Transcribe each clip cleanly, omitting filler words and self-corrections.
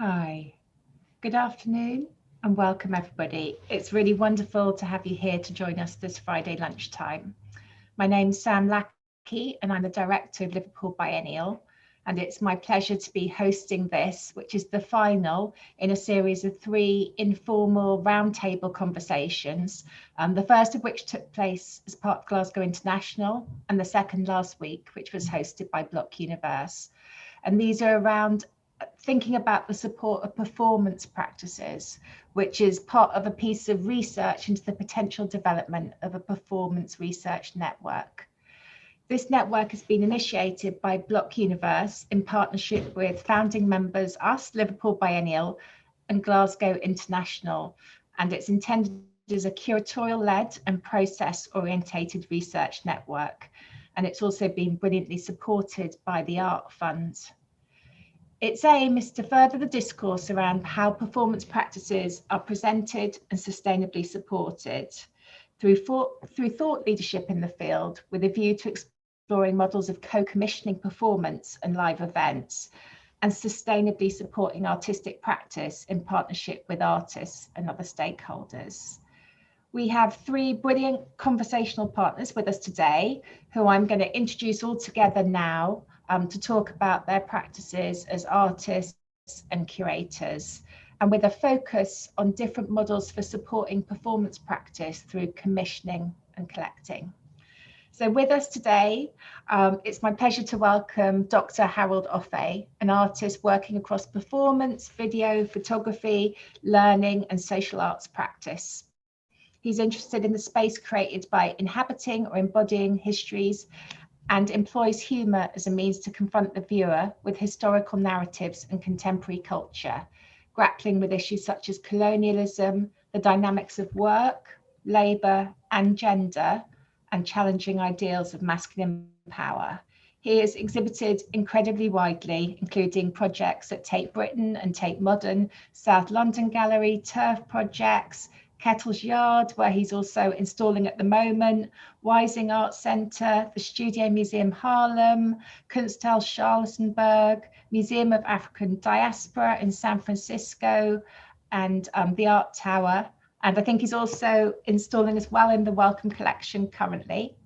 Hi, good afternoon and welcome everybody. It's really wonderful to have you here to join us this Friday lunchtime. My name's Sam Lackey and I'm the director of Liverpool Biennial, and it's my pleasure to be hosting this, which is the final in a series of 3 informal roundtable conversations, the first of which took place as part of Glasgow International and the second last week, which was hosted by Block Universe. And these are around thinking about the support of performance practices, which is part of a piece of research into the potential development of a performance research network. This network has been initiated by Block Universe in partnership with founding members, us, Liverpool Biennial, and Glasgow International, and it's intended as a curatorial-led and process-orientated research network, and it's also been brilliantly supported by the Art Fund. Its aim is to further the discourse around how performance practices are presented and sustainably supported through thought leadership in the field, with a view to exploring models of co-commissioning performance and live events, and sustainably supporting artistic practice in partnership with artists and other stakeholders. We have 3 brilliant conversational partners with us today, who I'm going to introduce all together now to talk about their practices as artists and curators, and with a focus on different models for supporting performance practice through commissioning and collecting. So with us today, it's my pleasure to welcome Dr. Harold Offey, an artist working across performance, video, photography, learning and social arts practice. He's interested in the space created by inhabiting or embodying histories, and employs humour as a means to confront the viewer with historical narratives and contemporary culture, grappling with issues such as colonialism, the dynamics of work, labour and gender, and challenging ideals of masculine power. He has exhibited incredibly widely, including projects at Tate Britain and Tate Modern, South London Gallery, Turf Projects, Kettle's Yard, where he's also installing at the moment, Wising Arts Centre, the Studio Museum Harlem, Kunsthal Charlottenburg, Museum of African Diaspora in San Francisco, and the Art Tower. And I think he's also installing as well in the Wellcome Collection currently.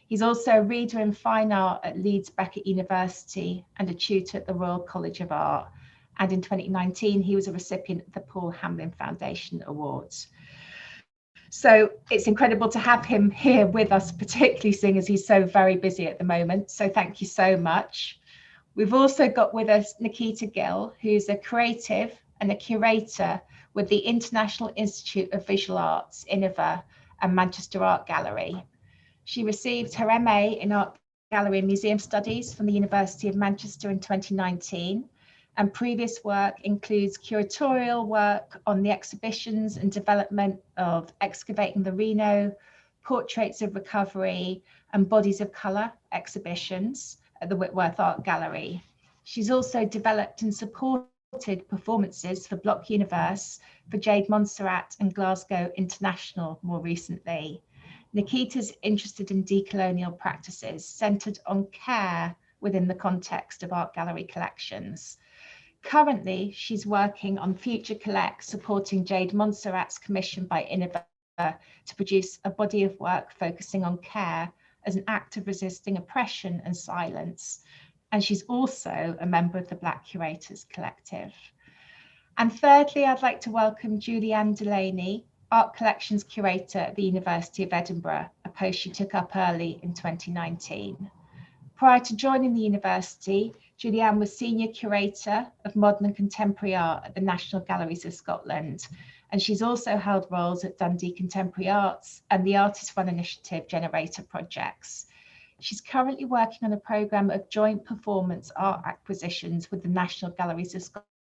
He's also a reader in fine art at Leeds Beckett University and a tutor at the Royal College of Art. And in 2019, he was a recipient of the Paul Hamlyn Foundation Awards. So it's incredible to have him here with us, particularly seeing as he's so very busy at the moment. So thank you so much. We've also got with us Nikita Gill, who's a creative and a curator with the International Institute of Visual Arts, INIVA, and Manchester Art Gallery. She received her MA in Art Gallery and Museum Studies from the University of Manchester in 2019. And previous work includes curatorial work on the exhibitions and development of Excavating the Reno, Portraits of Recovery, and Bodies of Colour exhibitions at the Whitworth Art Gallery. She's also developed and supported performances for Block Universe, for Jade Montserrat and Glasgow International more recently. Nikita's interested in decolonial practices centred on care within the context of art gallery collections. Currently, she's working on Future Collect, supporting Jade Montserrat's commission by INIVA to produce a body of work focusing on care as an act of resisting oppression and silence. And she's also a member of the Black Curators Collective. And thirdly, I'd like to welcome Julianne Delaney, Art Collections Curator at the University of Edinburgh, a post she took up early in 2019. Prior to joining the university, Julianne was Senior Curator of Modern and Contemporary Art at the National Galleries of Scotland, and she's also held roles at Dundee Contemporary Arts and the Artist Run Initiative Generator projects. She's currently working on a programme of joint performance art acquisitions with the National Galleries of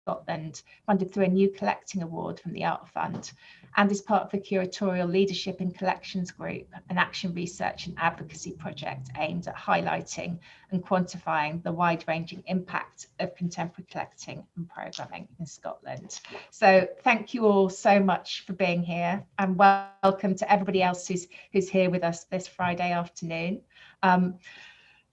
Scotland, funded through a new collecting award from the Art Fund, and is part of the Curatorial Leadership in Collections Group, an action research and advocacy project aimed at highlighting and quantifying the wide-ranging impact of contemporary collecting and programming in Scotland. So thank you all so much for being here, and welcome to everybody else who's here with us this Friday afternoon.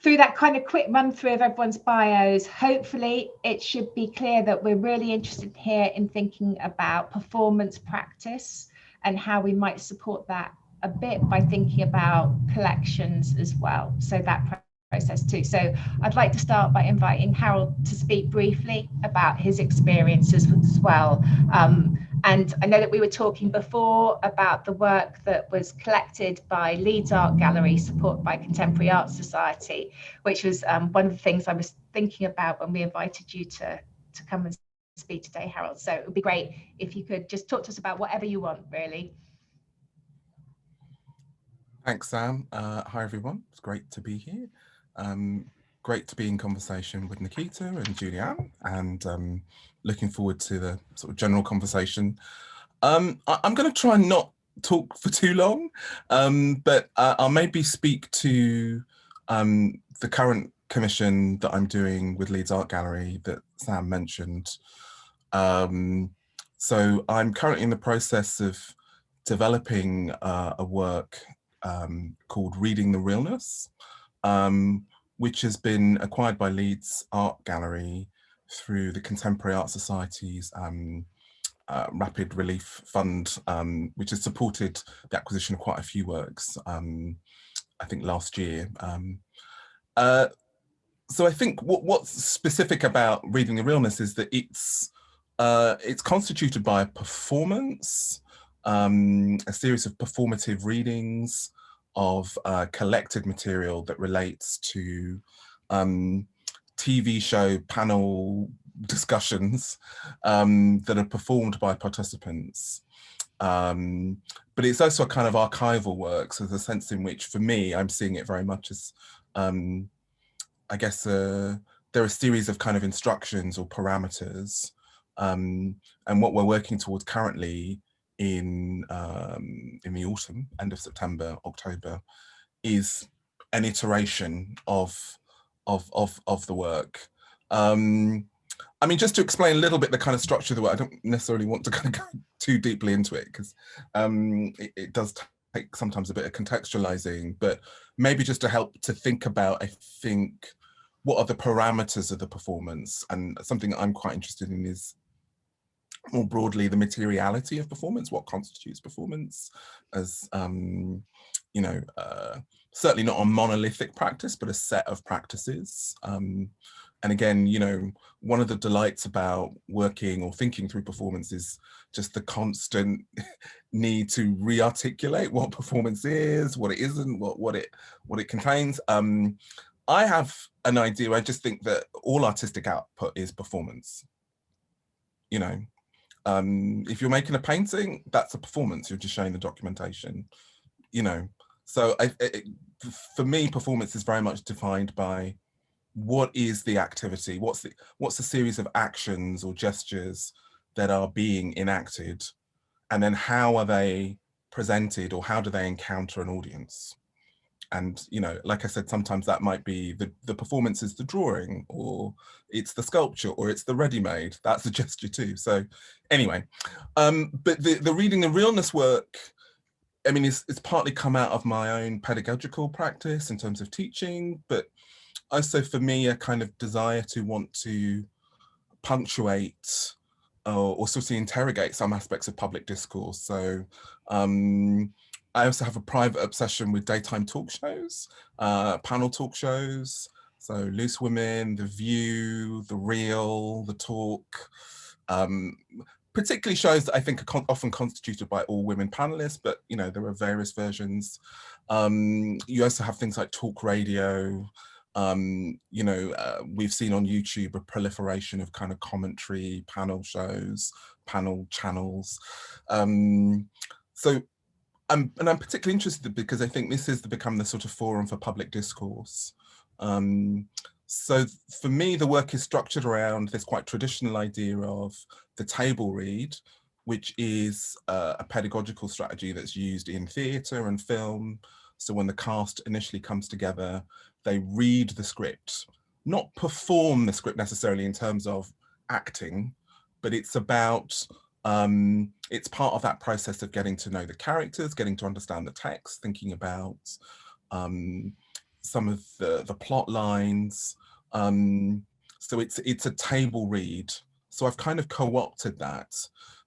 through that kind of quick run through of everyone's bios, hopefully it should be clear that we're really interested here in thinking about performance practice and how we might support that a bit by thinking about collections as well. So that process too. So I'd like to start by inviting Harold to speak briefly about his experiences as well. And I know that we were talking before about the work that was collected by Leeds Art Gallery, supported by Contemporary Art Society, which was one of the things I was thinking about when we invited you to come and speak today, Harold. So it would be great if you could just talk to us about whatever you want, really. Thanks, Sam. Hi, everyone. It's great to be here. Great to be in conversation with Nikita and Julianne, and looking forward to the sort of general conversation. I'm going to try and not talk for too long, but I'll maybe speak to the current commission that I'm doing with Leeds Art Gallery that Sam mentioned. So I'm currently in the process of developing a work called Reading the Realness, which has been acquired by Leeds Art Gallery through the Contemporary Art Society's Rapid Relief Fund, which has supported the acquisition of quite a few works, I think last year. So I think what's specific about Reading the Realness is that it's constituted by a performance, a series of performative readings of collected material that relates to TV show panel discussions that are performed by participants. But it's also a kind of archival work, so there's a sense in which, for me, I'm seeing it very much as, I guess, there are a series of kind of instructions or parameters, and what we're working towards currently in the autumn, end of September, October, is an iteration of the work. I mean, just to explain a little bit the kind of structure of the work, I don't necessarily want to kind of go too deeply into it, because it does take sometimes a bit of contextualizing, but maybe just to help to think about, I think, what are the parameters of the performance? And something that I'm quite interested in is more broadly the materiality of performance, what constitutes performance, as you know, certainly not a monolithic practice, but a set of practices. And again, you know, one of the delights about working or thinking through performance is just the constant need to re-articulate what performance is, what it isn't, what it contains. I have an idea. I just think that all artistic output is performance. You know, if you're making a painting, that's a performance. You're just showing the documentation. You know, so for me, performance is very much defined by what is the activity, what's the series of actions or gestures that are being enacted, and then how are they presented, or how do they encounter an audience? And, you know, like I said, sometimes that might be the performance is the drawing, or it's the sculpture, or it's the ready-made. That's a gesture too. So anyway, but the Reading the Realness work, I mean, it's partly come out of my own pedagogical practice in terms of teaching, but also for me, a kind of desire to want to punctuate or sort of interrogate some aspects of public discourse. So I also have a private obsession with daytime talk shows, panel talk shows. So Loose Women, The View, The Real, The Talk, particularly shows that I think are often constituted by all women panelists, but you know, there are various versions. You also have things like talk radio. You know, we've seen on YouTube a proliferation of kind of commentary panel shows, panel channels. So I'm particularly interested because I think this has become the sort of forum for public discourse. So for me, the work is structured around this quite traditional idea of the table read, which is a pedagogical strategy that's used in theatre and film. So when the cast initially comes together, they read the script, not perform the script necessarily in terms of acting, but it's about, it's part of that process of getting to know the characters, getting to understand the text, thinking about some of the plot lines. So it's a table read. So I've kind of co-opted that.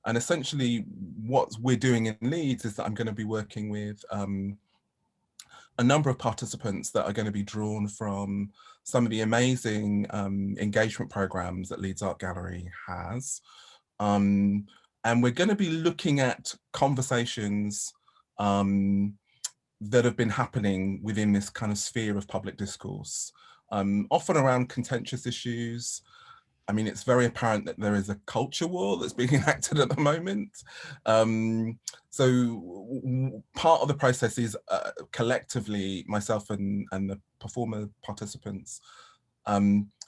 And essentially what we're doing in Leeds is that I'm going to be working with a number of participants that are going to be drawn from some of the amazing engagement programs that Leeds Art Gallery has. And we're going to be looking at conversations that have been happening within this kind of sphere of public discourse, often around contentious issues. I mean, it's very apparent that there is a culture war that's being enacted at the moment. So part of the process is collectively, myself and the performer participants,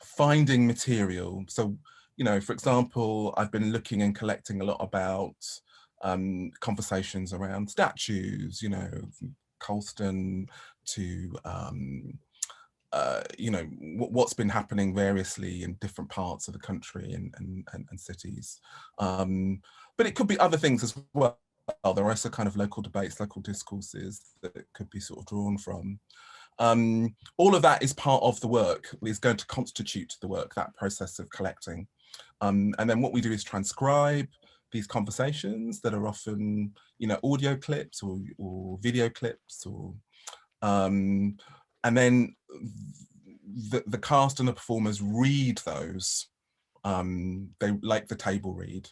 finding material. So, you know, for example, I've been looking and collecting a lot about conversations around statues, you know, Colston to you know, what's been happening variously in different parts of the country and cities. But it could be other things as well. There are also kind of local debates, local discourses that could be sort of drawn from. All of that is part of the work, is going to constitute the work, that process of collecting. And then what we do is transcribe these conversations that are often, you know, audio clips or video clips, or and then the cast and the performers read those. They like the table read,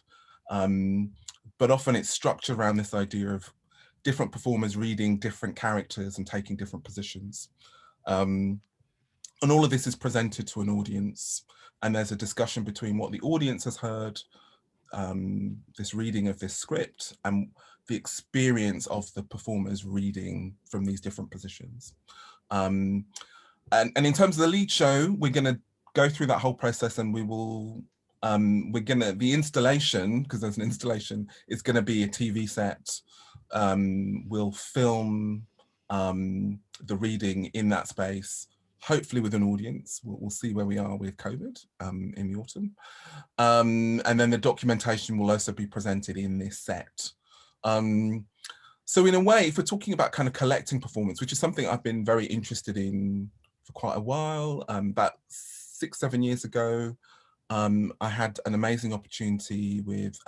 but often it's structured around this idea of different performers reading different characters and taking different positions. And all of this is presented to an audience, and there's a discussion between what the audience has heard, this reading of this script, and the experience of the performers reading from these different positions. And in terms of the lead show, we're going to go through that whole process, and we will, the installation, because there's an installation, is going to be a TV set. We'll film the reading in that space, hopefully with an audience. We'll see where we are with COVID in the autumn. And then the documentation will also be presented in this set. So in a way, if we're talking about kind of collecting performance, which is something I've been very interested in for quite a while, about 6-7 years ago, I had an amazing opportunity with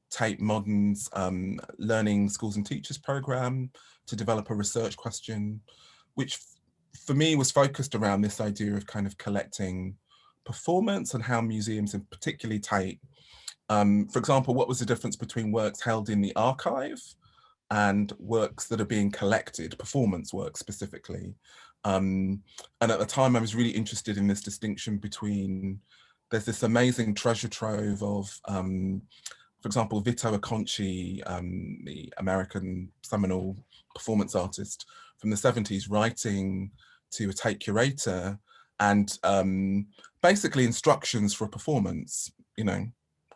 Tate Modern's Learning Schools and Teachers program to develop a research question, which for me was focused around this idea of kind of collecting performance and how museums, and particularly Tate, for example, what was the difference between works held in the archive and works that are being collected, performance works specifically. And at the time I was really interested in this distinction between, there's this amazing treasure trove of, for example, Vito Acconci, the American seminal performance artist from the 70s, writing to a Tate curator and basically instructions for a performance, you know.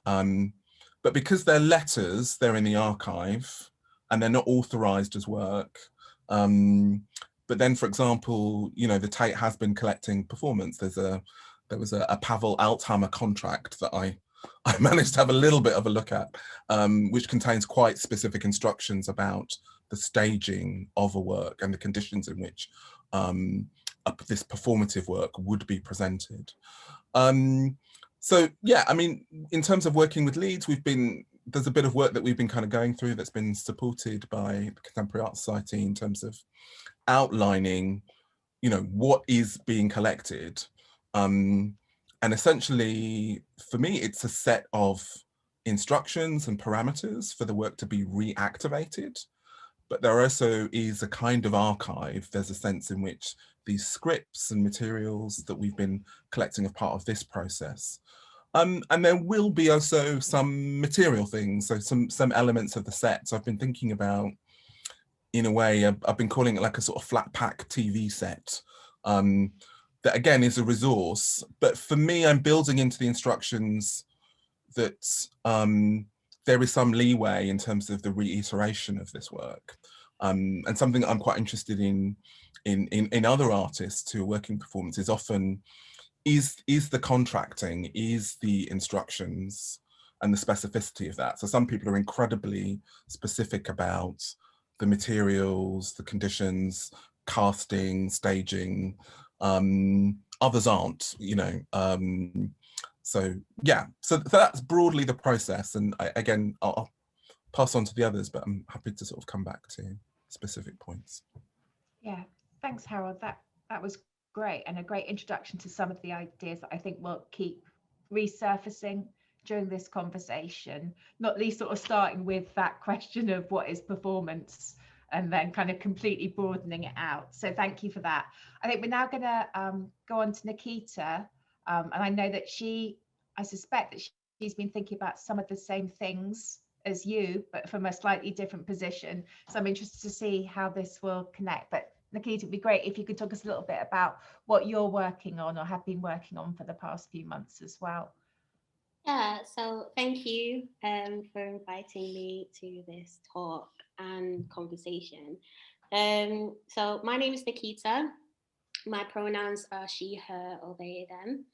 But because they're letters, they're in the archive and they're not authorized as work. But then, for example, you know, the Tate has been collecting performance. There was a Pavel Althammer contract that I managed to have a little bit of a look at, which contains quite specific instructions about the staging of a work and the conditions in which this performative work would be presented. So yeah, I mean, in terms of working with Leeds, there's a bit of work that we've been kind of going through that's been supported by the Contemporary Art Society in terms of outlining, you know, what is being collected. And essentially, for me, it's a set of instructions and parameters for the work to be reactivated. But there also is a kind of archive. There's a sense in which these scripts and materials that we've been collecting as part of this process. And there will be also some material things, so some elements of the set. So I've been thinking about, in a way, I've been calling it like a sort of flat pack TV set. That again is a resource, but for me, I'm building into the instructions that there is some leeway in terms of the reiteration of this work. And something that I'm quite interested in other artists who are working performances often is the contracting, is the instructions and the specificity of that. So some people are incredibly specific about the materials, the conditions, casting, staging. Others aren't, you know. So yeah, so that's broadly the process. And again, I'll pass on to the others, but I'm happy to sort of come back to specific points. Yeah, thanks, Harold. That was great, and a great introduction to some of the ideas that I think will keep resurfacing during this conversation, not least sort of starting with that question of what is performance, and then kind of completely broadening it out. So thank you for that. I think we're now going to go on to Nikita, and I know that I suspect that she's been thinking about some of the same things as you, but from a slightly different position. So I'm interested to see how this will connect. But Nikita, it'd be great if you could talk us a little bit about what you're working on or have been working on for the past few months as well. Yeah, so thank you for inviting me to this talk and conversation. So my name is Nikita. My pronouns are she, her, or they, them.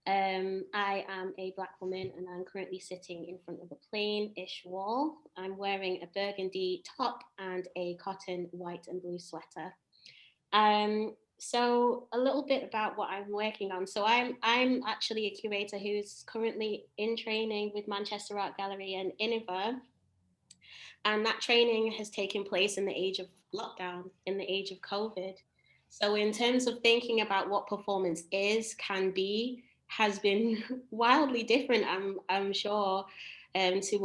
I am a Black woman and I'm currently sitting in front of a plain-ish wall. I'm wearing a burgundy top and a cotton white and blue sweater. So a little bit about what I'm working on. So I'm actually a curator who's currently in training with Manchester Art Gallery and Edinburgh. And that training has taken place in the age of lockdown, in the age of COVID. So in terms of thinking about what performance is, can be, has been wildly different, I'm sure, to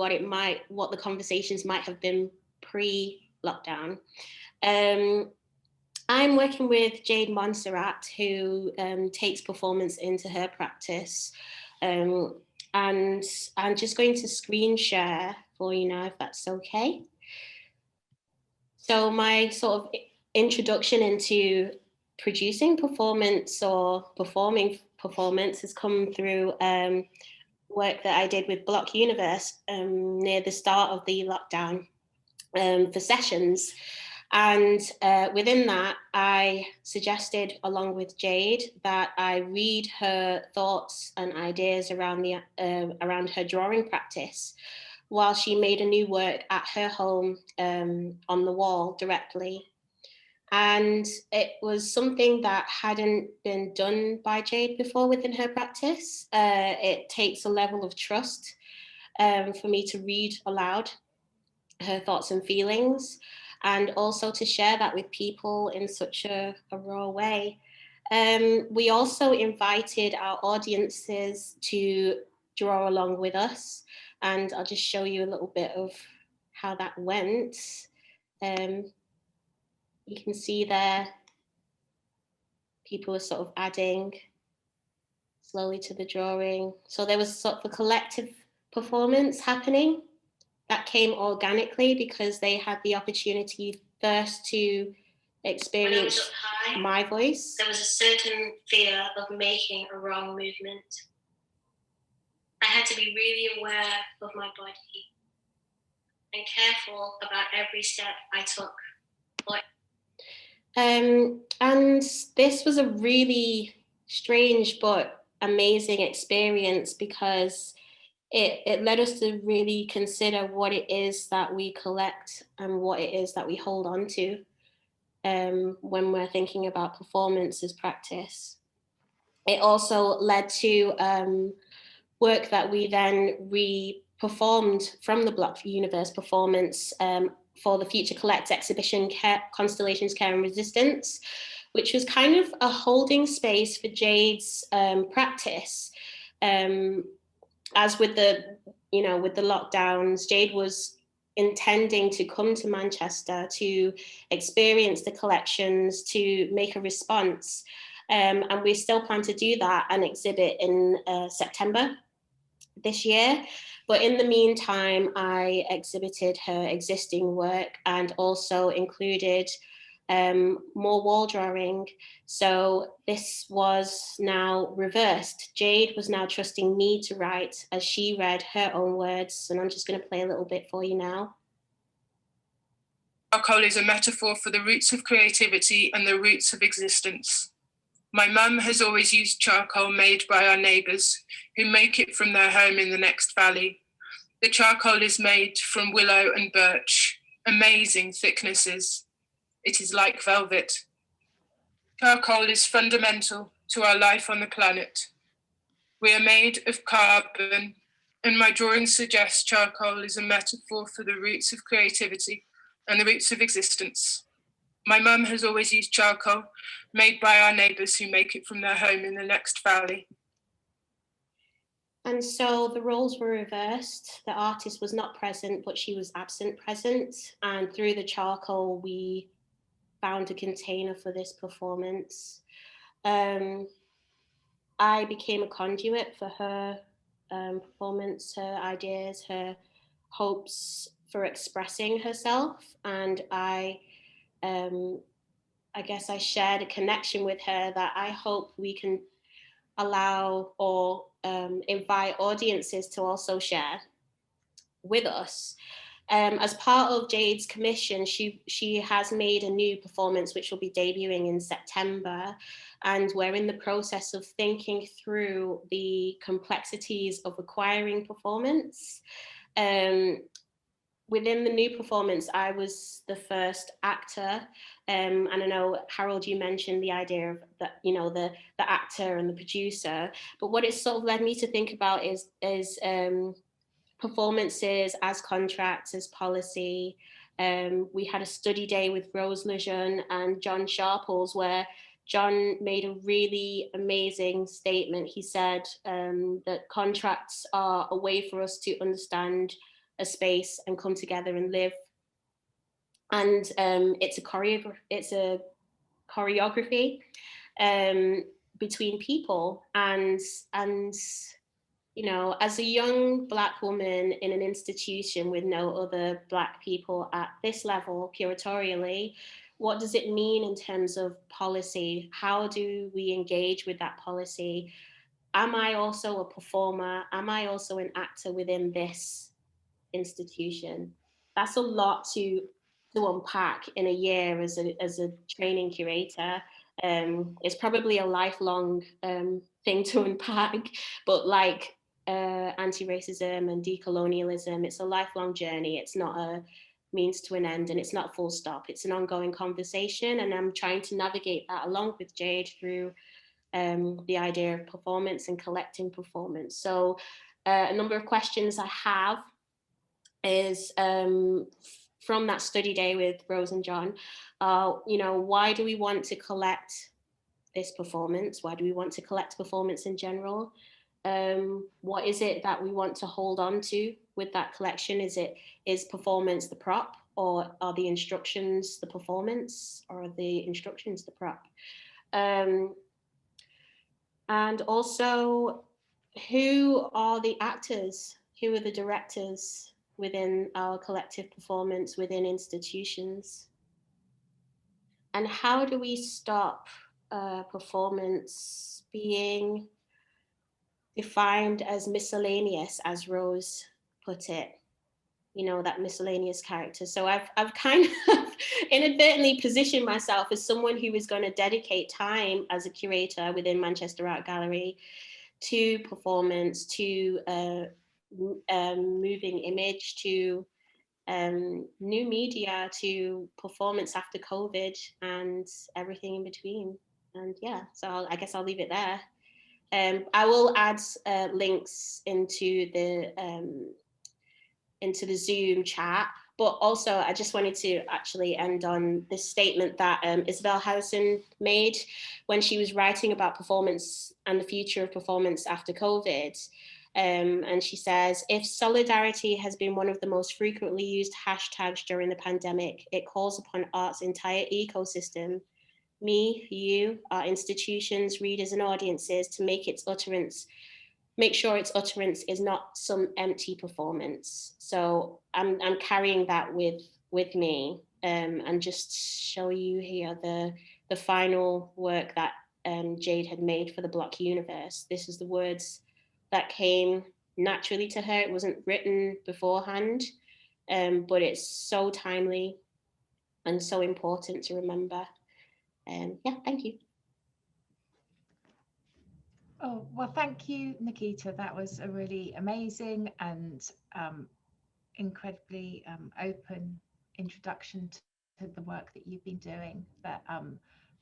what the conversations might have been pre-lockdown. I'm working with Jade Montserrat, who takes performance into her practice. And I'm just going to screen share for you now, if that's okay. So my sort of introduction into producing performance or performing performance has come through work that I did with Block Universe near the start of the lockdown for sessions. And within that, I suggested, along with Jade, that I read her thoughts and ideas around her drawing practice while she made a new work at her home on the wall directly. And it was something that hadn't been done by Jade before within her practice. It takes a level of trust for me to read aloud her thoughts and feelings, and also to share that with people in such a raw way. We also invited our audiences to draw along with us, and I'll just show you a little bit of how that went. You can see there, people are sort of adding slowly to the drawing. So there was sort of a collective performance happening that came organically because they had the opportunity first to experience my voice. There was a certain fear of making a wrong movement. I had to be really aware of my body and careful about every step I took. And this was a really strange but amazing experience because it led us to really consider what it is that we collect and what it is that we hold on to when we're thinking about performance as practice. It also led to work that we then re-performed from the Block Universe performance for the Future Collect exhibition, Constellations, Care and Resistance, which was kind of a holding space for Jade's practice. As with the lockdowns, Jade was intending to come to Manchester to experience the collections, to make a response. And we still plan to do that and exhibit in September this year. But in the meantime, I exhibited her existing work and also included more wall drawing. So this was now reversed. Jade was now trusting me to write as she read her own words. And I'm just going to play a little bit for you now. Charcoal is a metaphor for the roots of creativity and the roots of existence. My mum has always used charcoal made by our neighbours, who make it from their home in the next valley. The charcoal is made from willow and birch, amazing thicknesses. It is like velvet. Charcoal is fundamental to our life on the planet. We are made of carbon, and my drawings suggest charcoal is a metaphor for the roots of creativity and the roots of existence. My mum has always used charcoal made by our neighbours who make it from their home in the next valley. And so the roles were reversed. The artist was not present, but she was absent present. And through the charcoal, we found a container for this performance. I became a conduit for her performance, her ideas, her hopes for expressing herself. And I guess I shared a connection with her that I hope we can allow or invite audiences to also share with us. As part of Jade's commission, she has made a new performance which will be debuting in September, and we're in the process of thinking through the complexities of acquiring performance. Within the new performance, I was the first actor, and I know, Harold, you mentioned the idea of that, you know, the actor and the producer, but what it sort of led me to think about is performances as contracts, as policy. We had a study day with Rose Lejeune and John Sharples, where John made a really amazing statement. He said that contracts are a way for us to understand a space and come together and live. And it's a choreography between people. And you know, as a young Black woman in an institution with no other Black people at this level, curatorially, what does it mean in terms of policy? How do we engage with that policy? Am I also a performer? Am I also an actor within this institution? That's a lot to unpack in a year as a training curator. It's probably a lifelong thing to unpack, but like anti-racism and decolonialism, it's a lifelong journey. It's not a means to an end, and it's not full stop. It's an ongoing conversation, and I'm trying to navigate that along with Jade through the idea of performance and collecting performance. So a number of questions I have is from that study day with Rose and John, you know, why do we want to collect this performance? Why do we want to collect performance in general? What is it that we want to hold on to with that collection? Is performance the prop, or are the instructions the performance, or are the instructions the prop? And also, who are the actors? Who are the directors within our collective performance within institutions? And how do we stop performance being defined as miscellaneous, as Rose put it, you know, that miscellaneous character? So I've kind of inadvertently positioned myself as someone who is going to dedicate time as a curator within Manchester Art Gallery to performance, to moving image, to new media, to performance after COVID, and everything in between. And yeah, so I guess I'll leave it there. I will add links into the Zoom chat, but also I just wanted to actually end on this statement that Isabel Howson made when she was writing about performance and the future of performance after COVID. And she says, if solidarity has been one of the most frequently used hashtags during the pandemic, it calls upon art's entire ecosystem, me, you, our institutions, readers and audiences, to make sure its utterance is not some empty performance. So I'm carrying that with me, and just show you here the final work that Jade had made for the Block Universe. This is the words that came naturally to her. It wasn't written beforehand, but it's so timely and so important to remember. Yeah, thank you. Oh, well, thank you, Nikita. That was a really amazing and incredibly open introduction to the work that you've been doing, that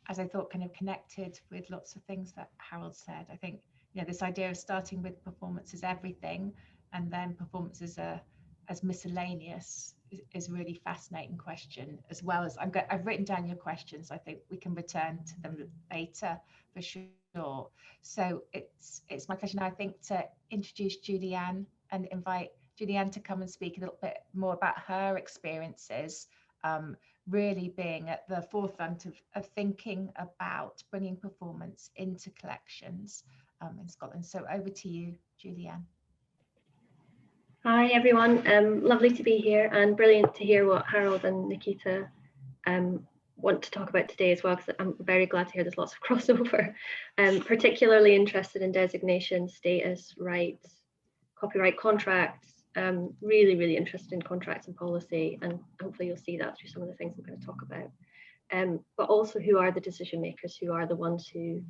as I thought, kind of connected with lots of things that Harold said. I think, you know, this idea of starting with performance as everything and then performance as miscellaneous is a really fascinating question, as well as I've written down your questions. I think we can return to them later for sure. So it's my pleasure now, I think, to introduce Julianne and invite Julianne to come and speak a little bit more about her experiences, really being at the forefront of thinking about bringing performance into collections in Scotland. So over to you, Julianne. Hi everyone, lovely to be here and brilliant to hear what Harold and Nikita want to talk about today as well, because I'm very glad to hear there's lots of crossover. Particularly interested in designation, status, rights, copyright contracts, really, really interested in contracts and policy, and hopefully you'll see that through some of the things I'm going to talk about. But also, who are the decision makers, who are the ones who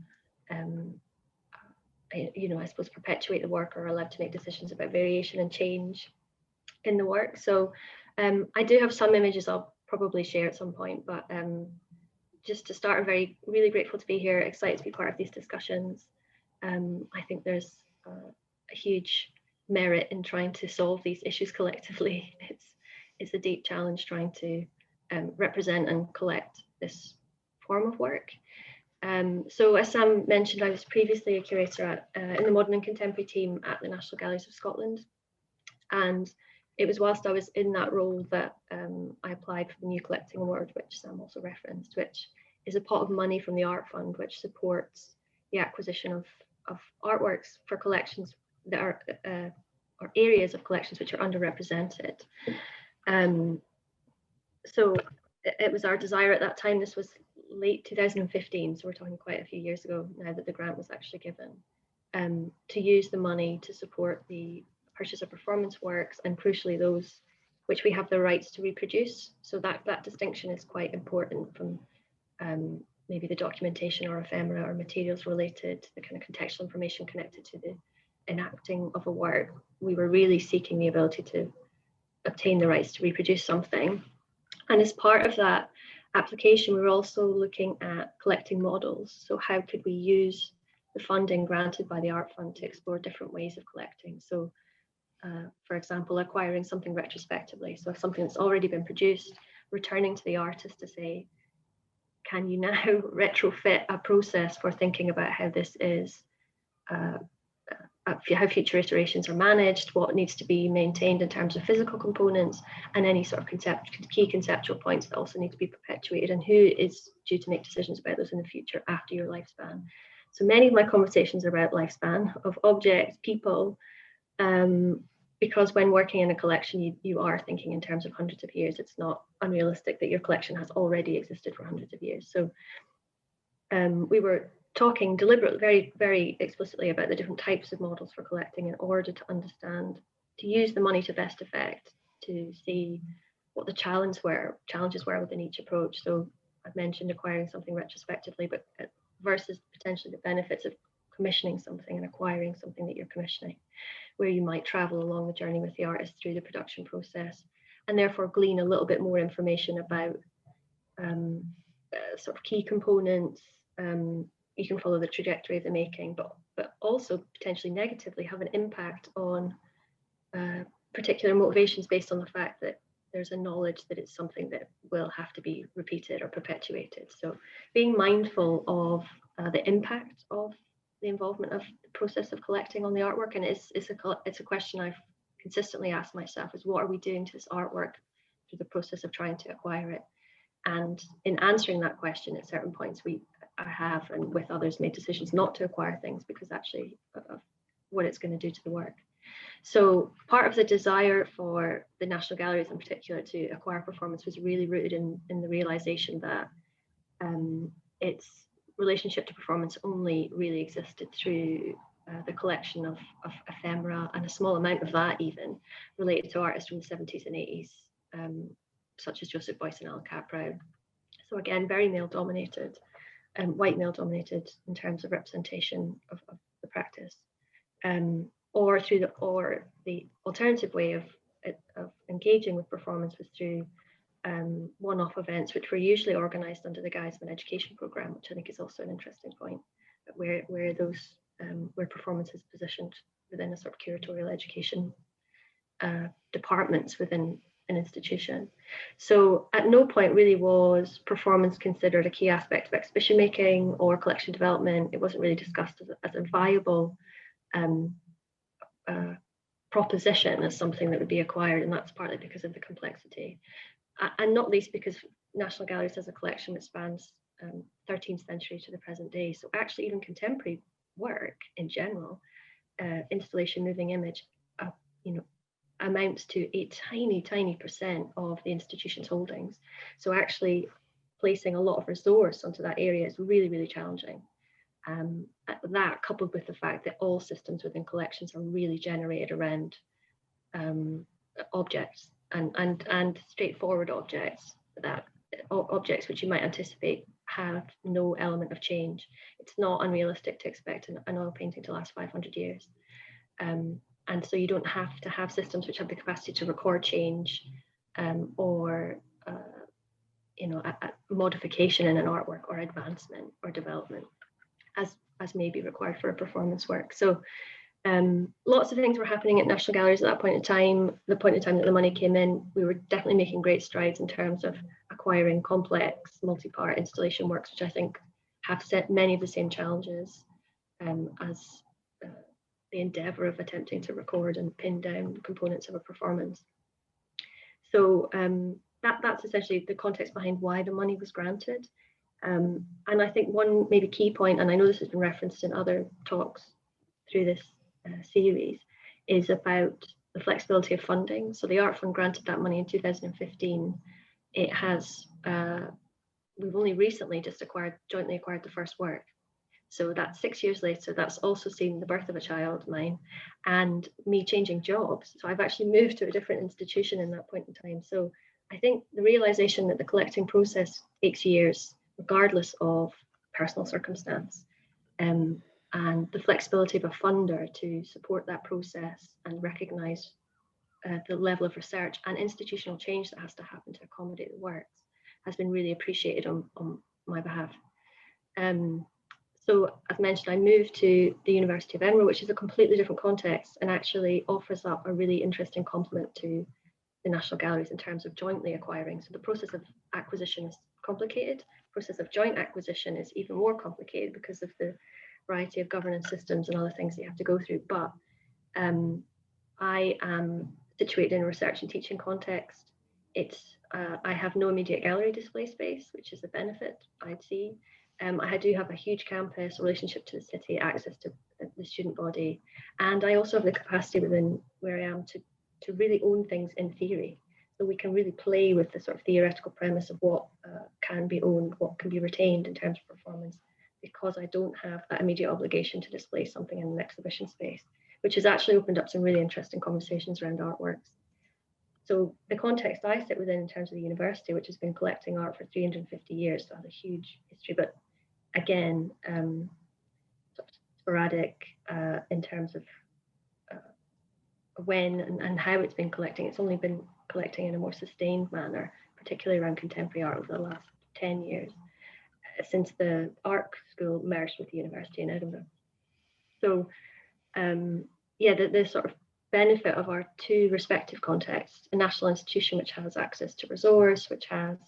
you know, I suppose perpetuate the work or are allowed to make decisions about variation and change in the work. So I do have some images I'll probably share at some point, but just to start, I'm really grateful to be here, excited to be part of these discussions. I think there's a huge merit in trying to solve these issues collectively. It's a deep challenge trying to represent and collect this form of work. So as Sam mentioned, I was previously a curator in the Modern and Contemporary team at the National Galleries of Scotland. And it was whilst I was in that role that I applied for the New Collecting Award, which Sam also referenced, which is a pot of money from the Art Fund, which supports the acquisition of artworks for collections that are, or areas of collections which are underrepresented. So it was our desire at that time, this was late 2015, so we're talking quite a few years ago now that the grant was actually given, to use the money to support the purchase of performance works, and crucially those which we have the rights to reproduce. So that distinction is quite important from maybe the documentation or ephemera or materials related, the kind of contextual information connected to the enacting of a work. We were really seeking the ability to obtain the rights to reproduce something. And as part of that application, we were also looking at collecting models. So how could we use the funding granted by the Art Fund to explore different ways of collecting? So for example, acquiring something retrospectively. So if something that's already been produced, returning to the artist to say, can you now retrofit a process for thinking about how this is, how future iterations are managed, what needs to be maintained in terms of physical components, and any sort of key conceptual points that also need to be perpetuated, and who is due to make decisions about those in the future after your lifespan. So many of my conversations are about lifespan of objects, people, because when working in a collection, you are thinking in terms of hundreds of years. It's not unrealistic that your collection has already existed for hundreds of years. So we were talking deliberately, very, very explicitly about the different types of models for collecting in order to understand, to use the money to best effect, to see what the challenges were within each approach. So I've mentioned acquiring something retrospectively, but versus potentially the benefits of commissioning something and acquiring something that you're commissioning, where you might travel along the journey with the artist through the production process, and therefore glean a little bit more information about sort of key components. You can follow the trajectory of the making, but also potentially negatively have an impact on particular motivations based on the fact that there's a knowledge that it's something that will have to be repeated or perpetuated. So being mindful of the impact of the involvement of the process of collecting on the artwork, and it's a question I've consistently asked myself, is what are we doing to this artwork through the process of trying to acquire it? And in answering that question, at certain points I have, and with others, made decisions not to acquire things because actually of what it's going to do to the work. So part of the desire for the National Galleries in particular to acquire performance was really rooted in the realization that its relationship to performance only really existed through the collection of ephemera, and a small amount of that even related to artists from the 70s and 80s, such as Joseph Beuys and Alan Caprow. So again, very male dominated, white male dominated in terms of representation of the practice, or the alternative way of engaging with performance was through one-off events, which were usually organised under the guise of an education programme, which I think is also an interesting point, where performance is positioned within a sort of curatorial education departments within an institution. So at no point really was performance considered a key aspect of exhibition making or collection development. It wasn't really discussed as a viable proposition, as something that would be acquired, and that's partly because of the complexity, and not least because National Galleries has a collection that spans 13th century to the present day. So actually even contemporary work in general, installation, moving image, amounts to a tiny percent of the institution's holdings. So actually placing a lot of resource onto that area is really challenging. That coupled with the fact that all systems within collections are really generated around objects and straightforward objects, objects which you might anticipate have no element of change. It's not unrealistic to expect an oil painting to last 500 years. And so you don't have to have systems which have the capacity to record change or a modification in an artwork or advancement or development as may be required for a performance work. So lots of things were happening at National Galleries at that point in time. The point in time that the money came in, we were definitely making great strides in terms of acquiring complex multi-part installation works, which I think have set many of the same challenges as the endeavour of attempting to record and pin down components of a performance. So that's essentially the context behind why the money was granted. And I think one maybe key point, and I know this has been referenced in other talks through this series, is about the flexibility of funding. So the Art Fund granted that money in 2015. It has, we've only recently just jointly acquired the first work. So that's 6 years later. That's also seen the birth of a child, mine, and me changing jobs. So I've actually moved to a different institution in that point in time. So I think the realization that the collecting process takes years, regardless of personal circumstance, and the flexibility of a funder to support that process and recognize the level of research and institutional change that has to happen to accommodate the works has been really appreciated on my behalf. So as mentioned, I moved to the University of Edinburgh, which is a completely different context and actually offers up a really interesting complement to the National Galleries in terms of jointly acquiring. So the process of acquisition is complicated. The process of joint acquisition is even more complicated because of the variety of governance systems and other things that you have to go through. But I am situated in a research and teaching context. I have no immediate gallery display space, which is a benefit I'd see. I do have a huge campus, relationship to the city, access to the student body, and I also have the capacity within where I am to really own things in theory. So we can really play with the sort of theoretical premise of what can be owned, what can be retained in terms of performance, because I don't have that immediate obligation to display something in an exhibition space, which has actually opened up some really interesting conversations around artworks. So the context I sit within in terms of the university, which has been collecting art for 350 years, so has a huge history, but again, sort of sporadic in terms of when and how it's been collecting. It's only been collecting in a more sustained manner, particularly around contemporary art over the last 10 years, since the art school merged with the university in Edinburgh. So yeah, the sort of benefit of our two respective contexts, a national institution which has access to resource, which has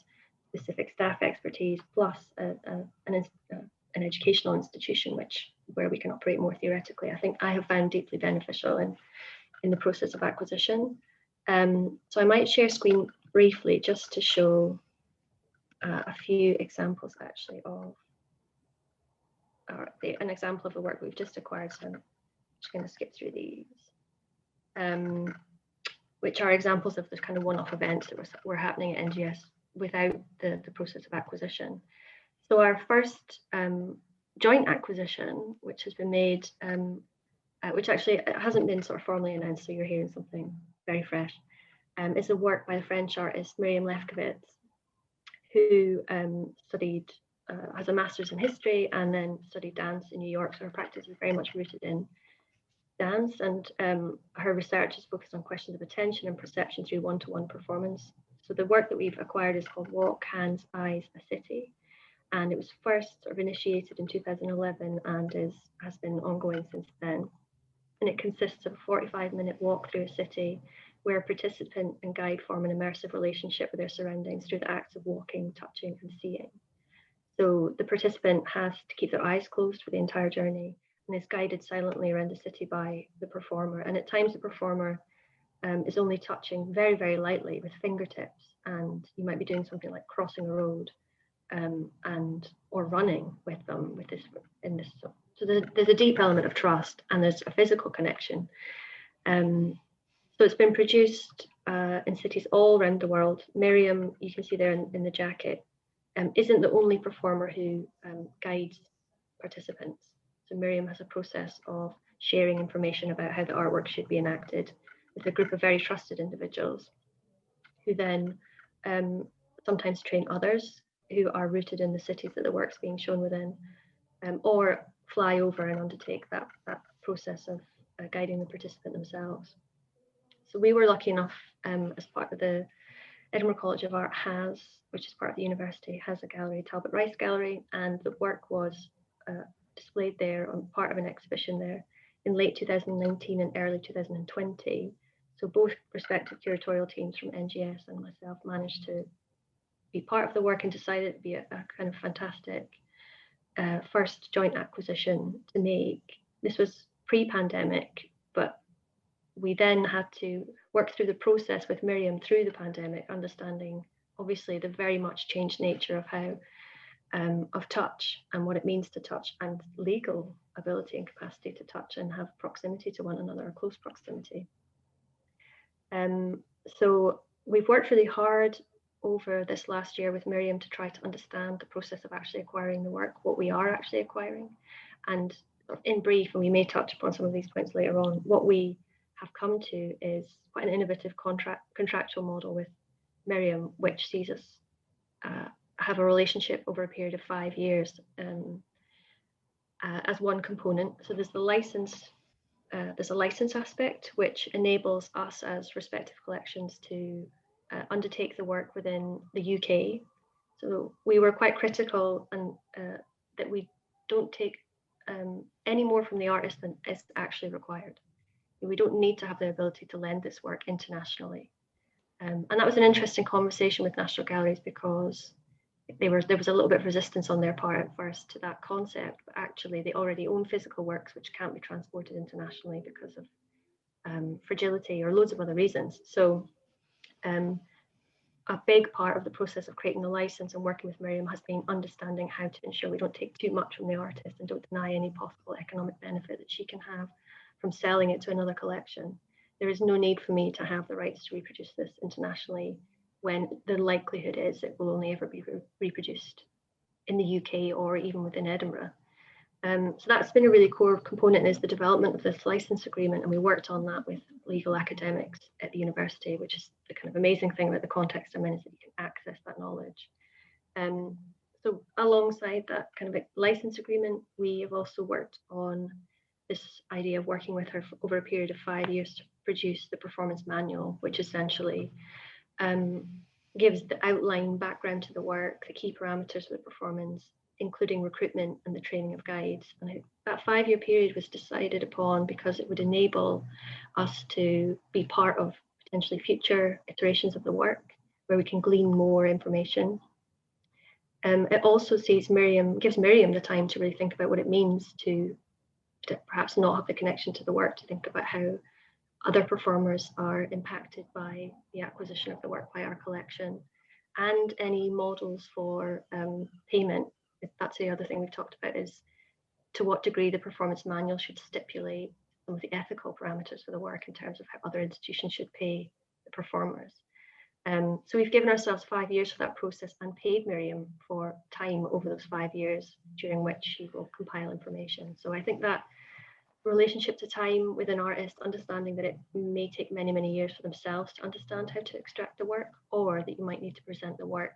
specific staff expertise, plus an educational institution where we can operate more theoretically, I think I have found deeply beneficial in the process of acquisition. So I might share screen briefly just to show a few examples actually of an example of the work we've just acquired. So I'm just going to skip through these, which are examples of the kind of one-off events that were happening at NGS without the process of acquisition. So our first joint acquisition, which has been made, which actually hasn't been sort of formally announced, so you're hearing something very fresh, is a work by the French artist Miriam Lefkovitz, who has a master's in history and then studied dance in New York. So her practice is very much rooted in dance, and her research is focused on questions of attention and perception through one-to-one performance So the work that we've acquired is called Walk, Hands, Eyes, a City. And it was first sort of initiated in 2011 and has been ongoing since then. And it consists of a 45-minute walk through a city where a participant and guide form an immersive relationship with their surroundings through the acts of walking, touching, and seeing. So the participant has to keep their eyes closed for the entire journey and is guided silently around the city by the performer. And at times the performer is only touching very, very lightly with fingertips, and you might be doing something like crossing a road or running with them so there's a deep element of trust, and there's a physical connection. So it's been produced in cities all around the world. Miriam, you can see there in the jacket, isn't the only performer who guides participants. So Miriam has a process of sharing information about how the artwork should be enacted with a group of very trusted individuals who then sometimes train others who are rooted in the cities that the work's being shown within, or fly over and undertake that process of guiding the participant themselves. So we were lucky enough, as part of the Edinburgh College of Art which is part of the university, has a gallery, Talbot Rice Gallery, and the work was displayed there on part of an exhibition there in late 2019 and early 2020. So both respective curatorial teams from NGS and myself managed to be part of the work and decided to be a kind of fantastic first joint acquisition to make. This was pre-pandemic, but we then had to work through the process with Miriam through the pandemic, understanding obviously the very much changed nature of how of touch and what it means to touch, and legal ability and capacity to touch and have proximity to one another, or close proximity. So we've worked really hard over this last year with Miriam to try to understand the process of actually acquiring the work, what we are actually acquiring. And in brief, and we may touch upon some of these points later on, what we have come to is quite an innovative contractual model with Miriam, which sees us have a relationship over a period of 5 years as one component. So there's the license. There's a license aspect which enables us as respective collections to undertake the work within the UK. So we were quite critical and that we don't take any more from the artist than is actually required. We don't need to have the ability to lend this work internationally. And that was an interesting conversation with National Galleries, because there was a little bit of resistance on their part at first to that concept, but actually they already own physical works which can't be transported internationally because of fragility or loads of other reasons. So a big part of the process of creating the license and working with Miriam has been understanding how to ensure we don't take too much from the artist and don't deny any possible economic benefit that she can have from selling it to another collection. There is no need for me to have the rights to reproduce this internationally when the likelihood is it will only ever be reproduced in the UK or even within Edinburgh. So that's been a really core component, is the development of this license agreement, and we worked on that with legal academics at the university, which is the kind of amazing thing about the context I'm in, is that you can access that knowledge. So alongside that kind of license agreement, we have also worked on this idea of working with her for over a period of 5 years to produce the performance manual, which essentially gives the outline background to the work, the key parameters of the performance, including recruitment and the training of guides. And that 5-year period was decided upon because it would enable us to be part of potentially future iterations of the work where we can glean more information. It also gives Miriam the time to really think about what it means to perhaps not have the connection to the work, to think about how other performers are impacted by the acquisition of the work by our collection, and any models for payment. That's the other thing we've talked about, is to what degree the performance manual should stipulate some of the ethical parameters for the work in terms of how other institutions should pay the performers. So we've given ourselves 5 years for that process and paid Miriam for time over those 5 years, during which she will compile information. So I think that relationship to time with an artist, understanding that it may take many, many years for themselves to understand how to extract the work, or that you might need to present the work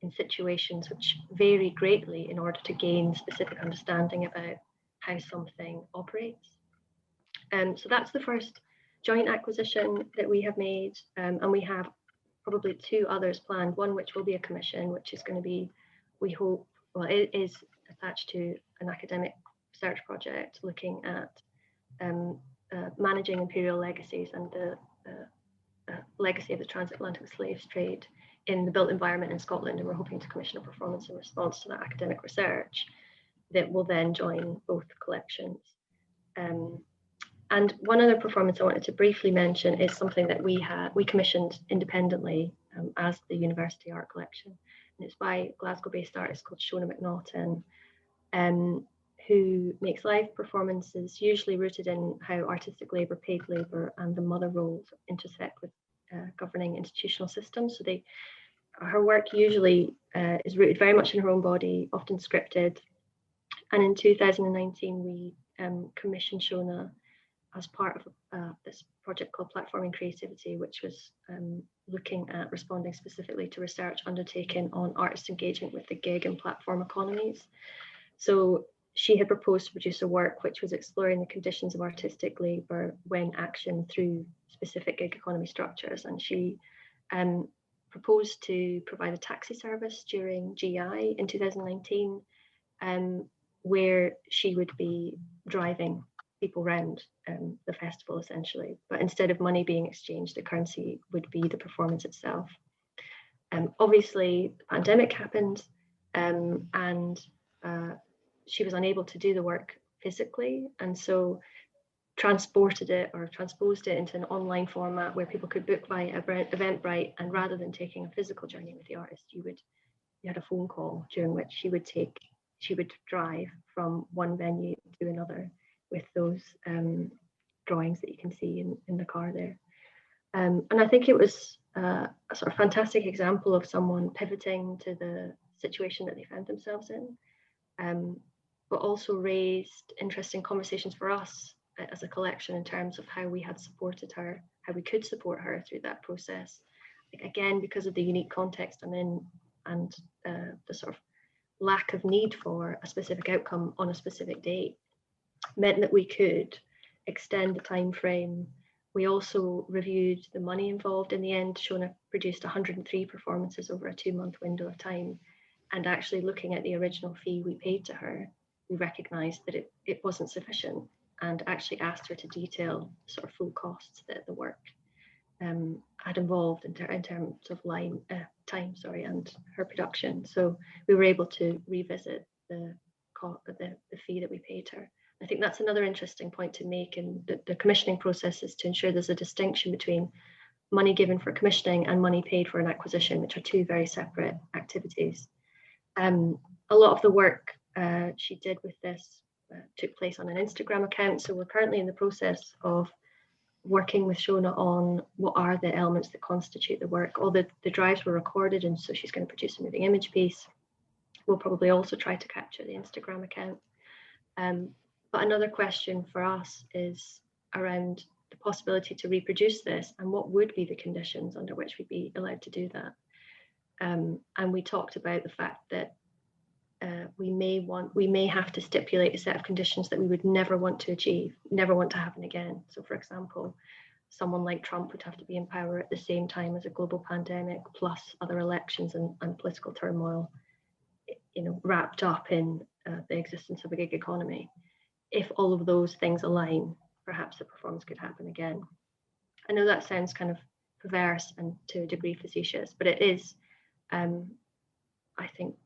in situations which vary greatly in order to gain specific understanding about how something operates. So that's the first joint acquisition that we have made, and we have probably 2 others planned, one which will be a commission, which is going to be, we hope, well, it is attached to an academic research project looking at managing imperial legacies and the legacy of the transatlantic slaves trade in the built environment in Scotland, and we're hoping to commission a performance in response to that academic research that will then join both collections. And one other performance I wanted to briefly mention is something that we commissioned independently as the University Art Collection, and it's by a Glasgow-based artist called Shona McNaughton, who makes live performances usually rooted in how artistic labour, paid labour, and the mother roles intersect with governing institutional systems. So her work usually is rooted very much in her own body, often scripted. And in 2019, we commissioned Shona as part of this project called Platforming Creativity, which was looking at responding specifically to research undertaken on artist engagement with the gig and platform economies. So she had proposed to produce a work which was exploring the conditions of artistic labour when action through specific gig economy structures. And she proposed to provide a taxi service during GI in 2019, where she would be driving people around the festival essentially, but instead of money being exchanged, the currency would be the performance itself. Obviously, the pandemic happened, and she was unable to do the work physically, and so transposed it into an online format where people could book via Eventbrite, and rather than taking a physical journey with the artist, you had a phone call during which she would drive from one venue to another with those drawings that you can see in the car there. And I think it was a sort of fantastic example of someone pivoting to the situation that they found themselves in, but also raised interesting conversations for us as a collection in terms of how we had supported her, how we could support her through that process. Again, because of the unique context I'm in and the sort of lack of need for a specific outcome on a specific date, meant that we could extend the time frame. We also reviewed the money involved. In the end, Shona produced 103 performances over a 2-month window of time, and actually looking at the original fee we paid to her, we recognised that it wasn't sufficient, and actually asked her to detail sort of full costs that the work had involved in terms of time, and her production. So we were able to revisit the fee that we paid her. I think that's another interesting point to make in the commissioning process, is to ensure there's a distinction between money given for commissioning and money paid for an acquisition, which are 2 very separate activities. A lot of the work she did with this took place on an Instagram account. So we're currently in the process of working with Shona on what are the elements that constitute the work. All the drives were recorded, and so she's going to produce a moving image piece. We'll probably also try to capture the Instagram account. But another question for us is around the possibility to reproduce this, and what would be the conditions under which we'd be allowed to do that. And we talked about the fact that we may have to stipulate a set of conditions that we would never want to achieve, never want to happen again. So for example, someone like Trump would have to be in power at the same time as a global pandemic, plus other elections and political turmoil, wrapped up in the existence of a gig economy. If all of those things align, perhaps the performance could happen again. I know that sounds kind of perverse and to a degree facetious, but it is, I think,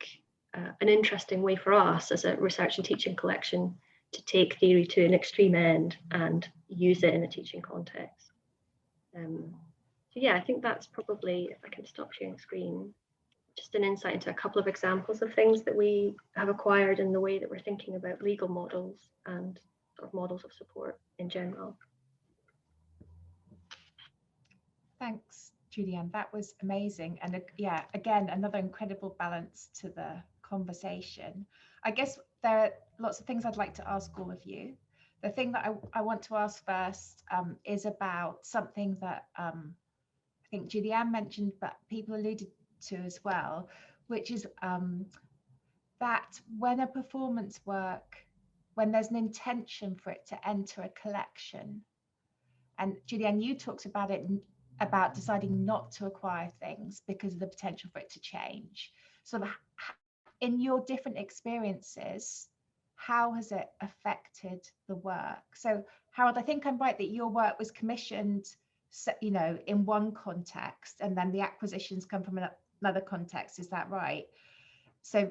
an interesting way for us as a research and teaching collection to take theory to an extreme end and use it in a teaching context. So yeah, I think that's probably, if I can stop sharing screen, just an insight into a couple of examples of things that we have acquired in the way that we're thinking about legal models and sort of models of support in general. Thanks, Julianne. That was amazing. And yeah, again, another incredible balance to the conversation. I guess there are lots of things I'd like to ask all of you. The thing that I want to ask first is about something that I think Julianne mentioned, but people alluded to as well, which is that when a performance work, when there's an intention for it to enter a collection, and Julianne, you talked about it about deciding not to acquire things because of the potential for it to change. So in your different experiences, how has it affected the work? So Harold, I think I'm right that your work was commissioned, you know, in one context, and then the acquisitions come from another context. Is that right? So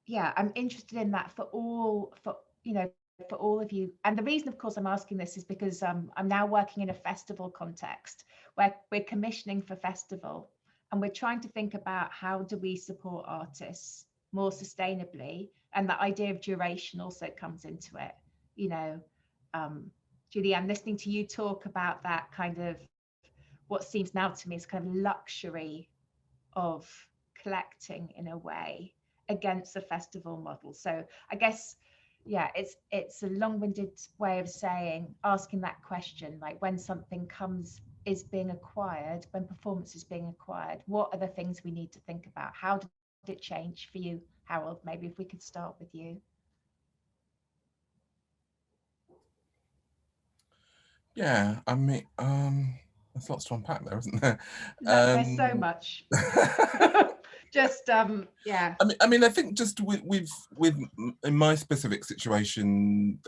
yeah, I'm interested in that for all of you. And the reason, of course, I'm asking this is because I'm now working in a festival context where we're commissioning for festival, and we're trying to think about how do we support artists more sustainably, and the idea of duration also comes into it. You know, Julianne, listening to you talk about that kind of what seems now to me is kind of luxury of collecting in a way against the festival model. So I guess, yeah, it's a long-winded way of saying, asking that question, like when something is being acquired, when performance is being acquired, what are the things we need to think about? How did it change for you, Harold? Maybe if we could start with you. Yeah, I mean, there's lots to unpack there, isn't there? There's so much. Just yeah. I mean, I think just with in my specific situation,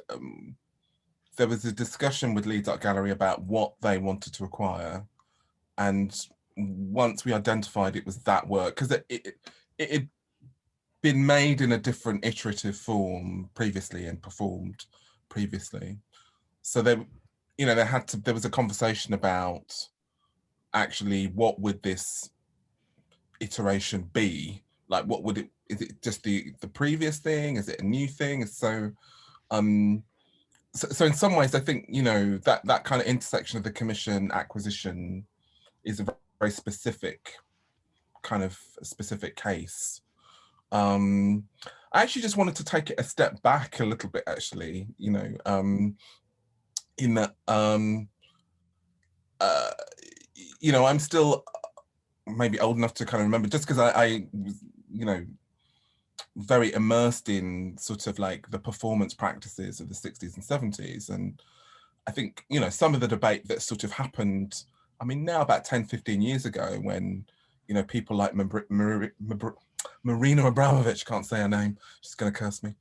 there was a discussion with Leeds Art Gallery about what they wanted to acquire, and once we identified it was that work, because it had been made in a different iterative form previously and performed previously, so there was a conversation about actually what would this iteration be like. What would it, is it just the previous thing, is it a new thing? So so in some ways I think, you know, that kind of intersection of the commission acquisition is a very specific kind of specific case. I actually just wanted to take it a step back a little bit, actually, you know, in that you know, I'm still maybe old enough to kind of remember, just because I was, you know, very immersed in sort of like the performance practices of the 60s and 70s. And I think, you know, some of the debate that sort of happened, I mean, now about 10, 15 years ago, when, you know, people like Marina Abramovich, can't say her name, she's going to curse me,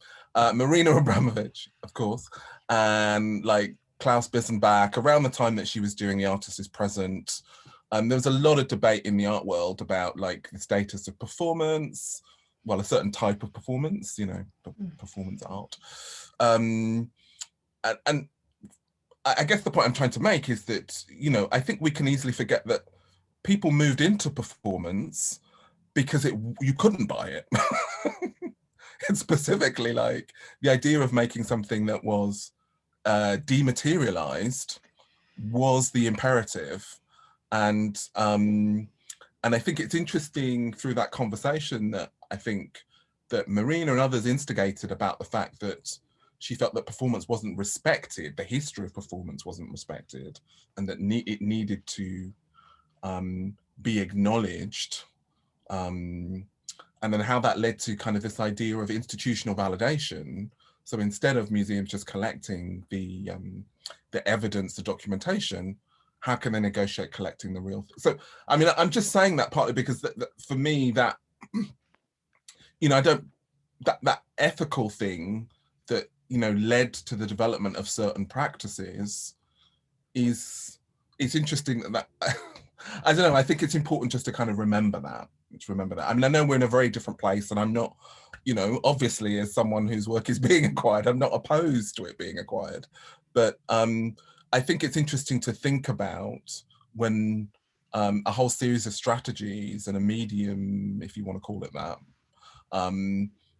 Marina Abramovich, of course, and like Klaus Bissenbach, around the time that she was doing The Artist is Present, there was a lot of debate in the art world about like the status of performance, well, a certain type of performance, you know, performance art. And I guess the point I'm trying to make is that, you know, I think we can easily forget that people moved into performance because you couldn't buy it. And specifically, like the idea of making something that was dematerialized was the imperative. And I think it's interesting through that conversation that I think that Marina and others instigated about the fact that she felt that performance wasn't respected, the history of performance wasn't respected, and that it needed to be acknowledged. And then how that led to kind of this idea of institutional validation. So instead of museums just collecting the evidence, the documentation, how can they negotiate collecting the real thing? So, I mean, I'm just saying that partly because that for me, that, you know, that ethical thing that, you know, led to the development of certain practices it's interesting that I don't know, I think it's important just to kind of remember that. I mean, I know we're in a very different place, and I'm not, you know, obviously as someone whose work is being acquired, I'm not opposed to it being acquired. But I think it's interesting to think about when a whole series of strategies and a medium, if you want to call it that,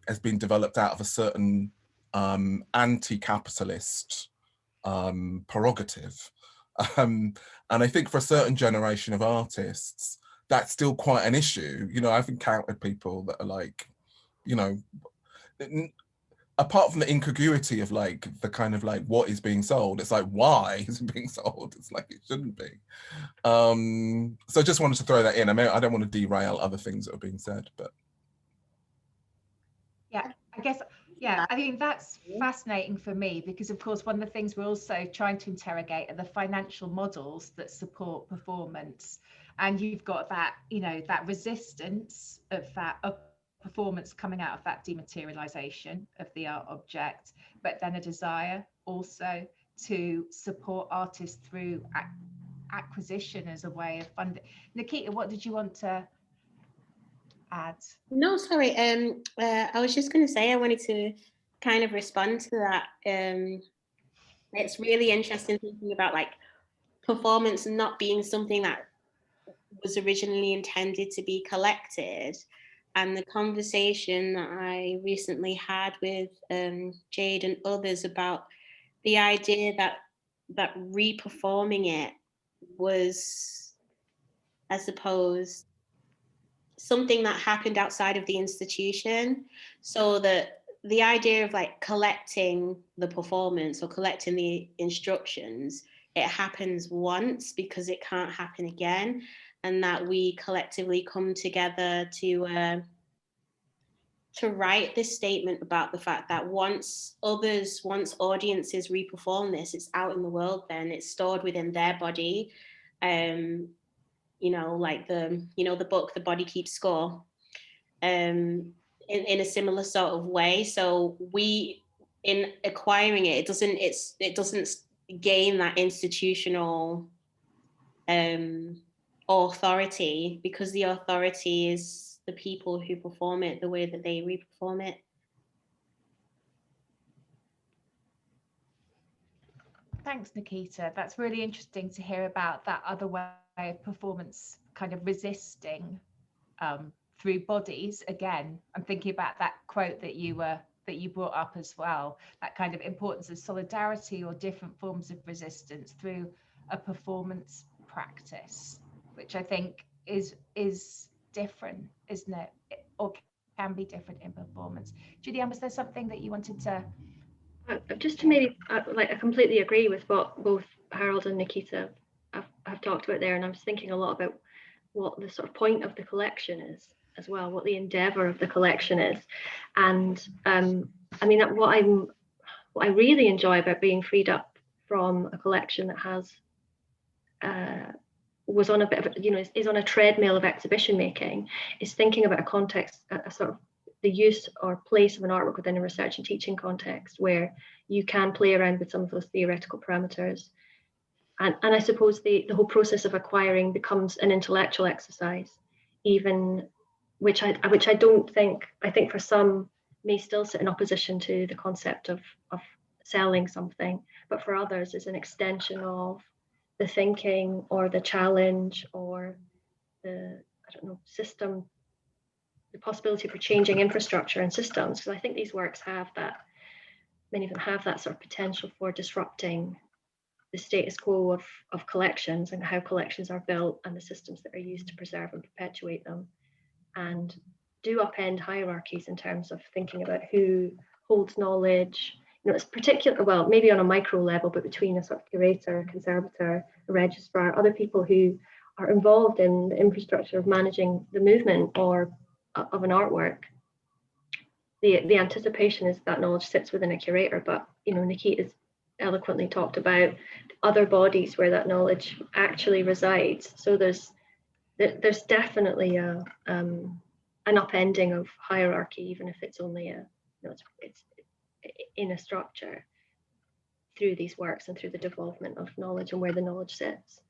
has been developed out of a certain anti-capitalist prerogative. And I think for a certain generation of artists, that's still quite an issue. You know, I've encountered people that are like, you know, apart from the incongruity of like the kind of like what is being sold, it's like, why is it being sold? It's like, it shouldn't be. So I just wanted to throw that in. I mean, I don't want to derail other things that are being said, but. Yeah, I guess Yeah, I mean, that's fascinating for me because, of course, one of the things we're also trying to interrogate are the financial models that support performance. And you've got that, you know, that resistance of performance coming out of that dematerialization of the art object, but then a desire also to support artists through acquisition as a way of funding. Nikita, what did you want to add? No, sorry. I was just going to say I wanted to kind of respond to that. It's really interesting thinking about like performance not being something that was originally intended to be collected. And the conversation that I recently had with Jade and others about the idea that reperforming it was, I suppose, something that happened outside of the institution. So that the idea of like collecting the performance or collecting the instructions, it happens once because it can't happen again. And that we collectively come together to write this statement about the fact that once audiences reperform this, it's out in the world, then it's stored within their body. You know, like the book, The Body Keeps Score, in a similar sort of way. So we, in acquiring it, it doesn't gain that institutional authority, because the authority is the people who perform it, the way that they reperform it. Thanks, Nikita. That's really interesting to hear about that other way of performance kind of resisting through bodies. Again, I'm thinking about that quote that you brought up as well, that kind of importance of solidarity or different forms of resistance through a performance practice, which I think is different, isn't it? Or can be different in performance. Julianne, was there something that you wanted to? Just to maybe, I completely agree with what both Harold and Nikita have talked about there, and I was thinking a lot about what the sort of point of the collection is as well, what the endeavour of the collection is, and I mean, what I really enjoy about being freed up from a collection that has was on a bit of, you know, is on a treadmill of exhibition making, is thinking about a context, a sort of the use or place of an artwork within a research and teaching context where you can play around with some of those theoretical parameters. And I suppose the whole process of acquiring becomes an intellectual exercise, even which I don't think, I think for some may still sit in opposition to the concept of selling something, but for others is an extension of the thinking or the challenge or the, I don't know, system, the possibility for changing infrastructure and systems. Because I think these works have that, many of them have that sort of potential for disrupting the status quo of collections and how collections are built and the systems that are used to preserve and perpetuate them, and do upend hierarchies in terms of thinking about who holds knowledge. You know, it's particular, well, maybe on a micro level, but between a sort of curator, conservator, a registrar, other people who are involved in the infrastructure of managing the movement or of an artwork. The anticipation is that knowledge sits within a curator, but, you know, Nikita's eloquently talked about other bodies where that knowledge actually resides. So there's definitely an upending of hierarchy, even if it's only it's in a structure, through these works and through the development of knowledge and where the knowledge sits.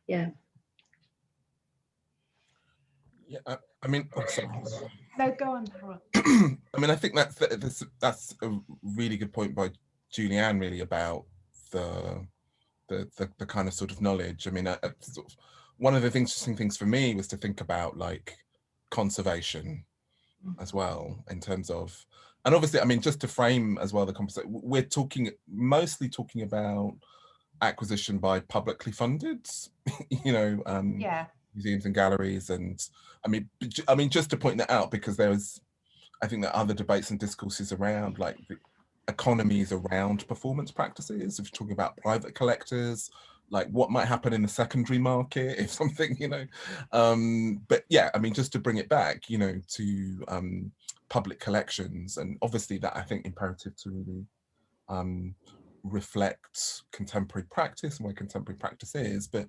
Yeah. Yeah, I mean, oh, sorry. No, go on, Harold. I mean, I think that's a really good point by Julianne, really, about the kind of sort of knowledge. I mean, sort of, one of the interesting things for me was to think about like conservation as well, in terms of, and obviously, I mean, just to frame as well the conversation, we're mostly talking about acquisition by publicly funded, you know, Yeah. museums and galleries. And I mean, just to point that out, because I think there are other debates and discourses around like the economies around performance practices. If you're talking about private collectors, like what might happen in the secondary market if something, you know, but yeah, I mean, just to bring it back, you know, to public collections, and obviously that I think imperative to really reflect contemporary practice and where contemporary practice is. But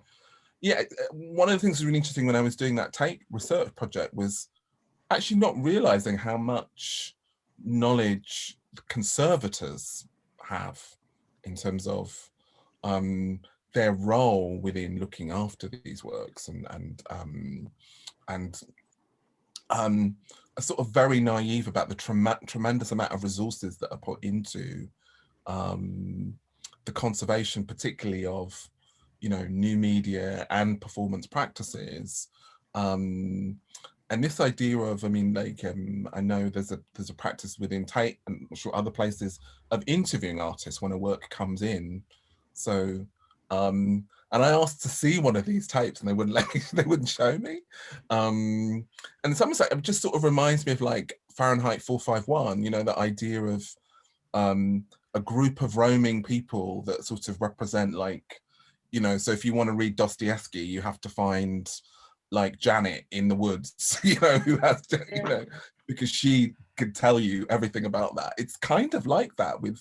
yeah, one of the things that was really interesting when I was doing that Tate research project was actually not realizing how much knowledge conservators have in terms of their role within looking after these works, and are sort of very naive about the tremendous amount of resources that are put into the conservation, particularly of, you know, new media and performance practices. And this idea of, I mean, like, I know there's a practice within Tate and I'm sure other places of interviewing artists when a work comes in. So, and I asked to see one of these tapes and they wouldn't let me, they wouldn't show me. And in some respects, it just sort of reminds me of like Fahrenheit 451, you know, the idea of a group of roaming people that sort of represent, like, you know, so if you want to read Dostoevsky, you have to find like Janet in the woods, you know, who has to, you know, because she could tell you everything about that. It's kind of like that with,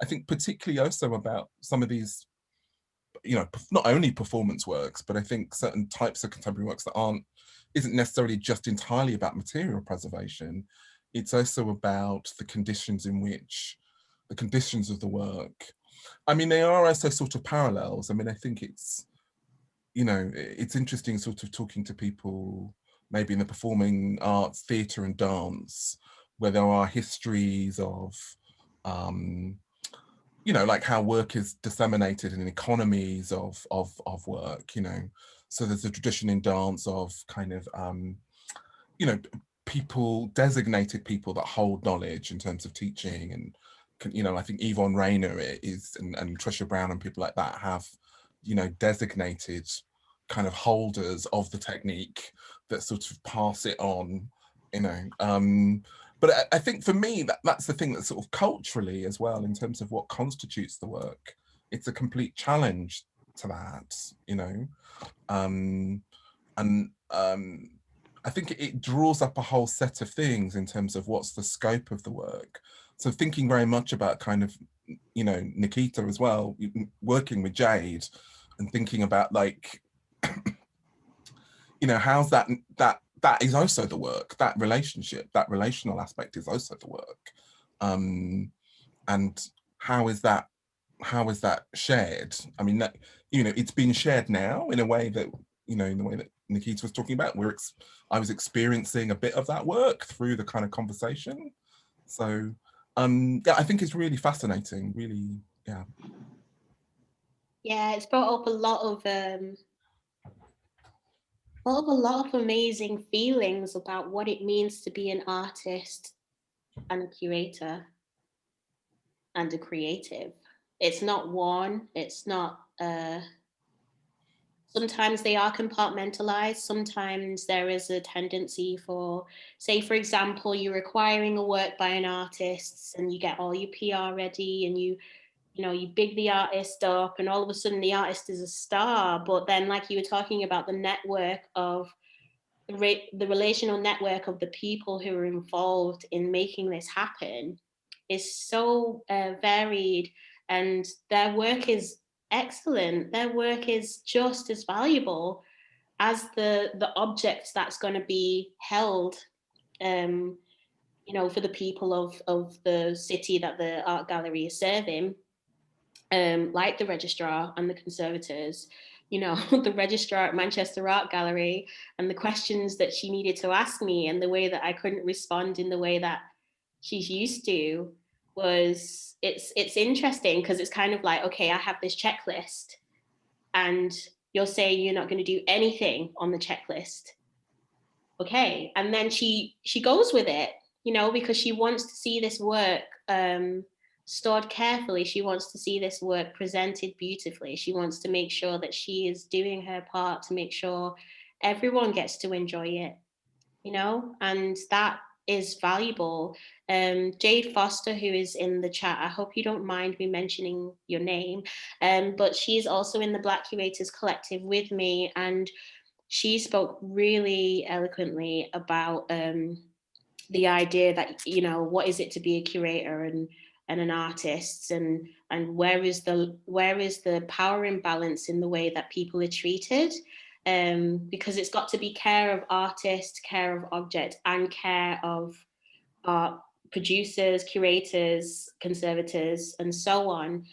I think particularly also about some of these, you know, not only performance works, but I think certain types of contemporary works that isn't necessarily just entirely about material preservation. It's also about the conditions in which, the conditions of the work. I mean, they are also sort of parallels. I mean, I think it's, you know, it's interesting sort of talking to people maybe in the performing arts, theatre and dance, where there are histories of, you know, like how work is disseminated in economies of work, you know. So there's a tradition in dance of kind of, you know, designated people that hold knowledge in terms of teaching, and, you know, I think Yvonne Rayner is, and Trisha Brown and people like that have, you know, designated kind of holders of the technique that sort of pass it on, you know. But I think for me, that's the thing, that sort of culturally as well, in terms of what constitutes the work, it's a complete challenge to that, you know. I think it draws up a whole set of things in terms of what's the scope of the work. So thinking very much about kind of, you know, Nikita as well, working with Jade and thinking about like, you know, how's that is also the work, that relationship, that relational aspect is also the work. And how is that shared? I mean, that, you know, it's been shared now in a way that, you know, in the way that Nikita was talking about, I was experiencing a bit of that work through the kind of conversation. So yeah, I think it's really fascinating, really, yeah. Yeah, it's brought up a lot of amazing feelings about what it means to be an artist and a curator and a creative. It's not one, it's not, sometimes they are compartmentalized. Sometimes there is a tendency for, say, for example, you're acquiring a work by an artist and you get all your PR ready and you know, you big the artist up and all of a sudden the artist is a star. But then, like you were talking about, the network of the relational network of the people who are involved in making this happen is so varied, and their work is excellent. Their work is just as valuable as the object that's going to be held, you know, for the people of the city that the art gallery is serving, like the registrar and the conservators. You know, the registrar at Manchester Art Gallery, and the questions that she needed to ask me and the way that I couldn't respond in the way that she's used to was, it's interesting because it's kind of like, okay, I have this checklist and you're saying you're not going to do anything on the checklist. Okay. And then she goes with it, you know, because she wants to see this work stored carefully. She wants to see this work presented beautifully. She wants to make sure that she is doing her part to make sure everyone gets to enjoy it, you know, and that is valuable. Jade Foster, who is in the chat, I hope you don't mind me mentioning your name, but she's also in the Black Curators Collective with me, and she spoke really eloquently about the idea that, you know, what is it to be a curator and an artist, and where is the power imbalance in the way that people are treated, because it's got to be care of artists, care of object, and care of art producers, curators, conservators, and so on,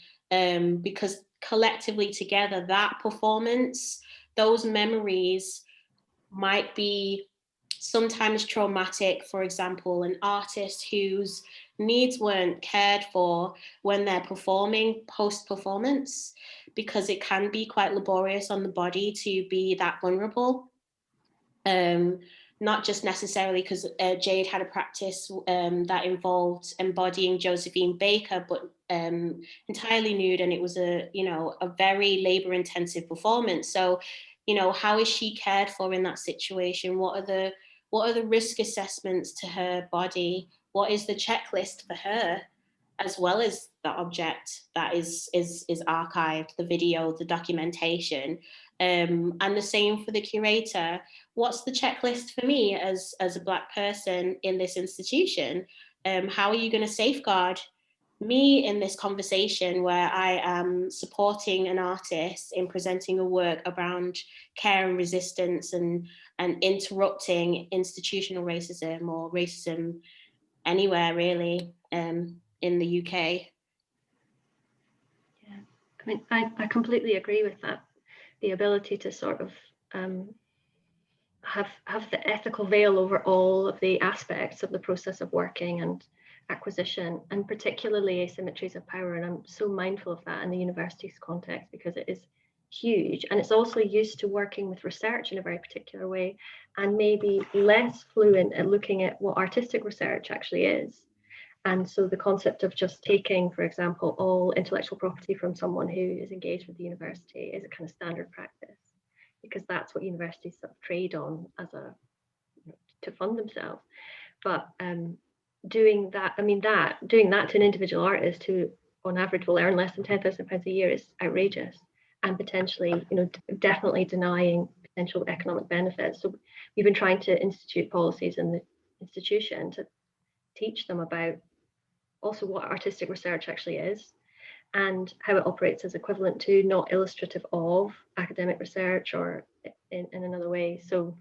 because collectively together, that performance, those memories might be sometimes traumatic. For example, an artist whose needs weren't cared for when they're performing post-performance, because it can be quite laborious on the body to be that vulnerable. Not just necessarily because Jade had a practice that involved embodying Josephine Baker, but entirely nude, and it was a very labor-intensive performance. So, you know, how is she cared for in that situation? What are the risk assessments to her body? What is the checklist for her, as well as the object that is archived, the video, the documentation, and the same for the curator. What's the checklist for me as a Black person in this institution? How are you going to safeguard me in this conversation where I am supporting an artist in presenting a work around care and resistance and interrupting institutional racism or racism anywhere really in the UK? Yeah, I mean, I completely agree with that. The ability to sort of have the ethical veil over all of the aspects of the process of working and acquisition, and particularly asymmetries of power. And I'm so mindful of that in the university's context, because it is huge, and it's also used to working with research in a very particular way, and maybe less fluent at looking at what artistic research actually is. And so the concept of just taking, for example, all intellectual property from someone who is engaged with the university is a kind of standard practice, because that's what universities sort of trade on as to fund themselves. But doing that to an individual artist who on average will earn less than £10,000 a year is outrageous, and potentially, you know, definitely denying potential economic benefits. So we've been trying to institute policies in the institution to teach them about also what artistic research actually is, and how it operates as equivalent to, not illustrative of, academic research or in another way. So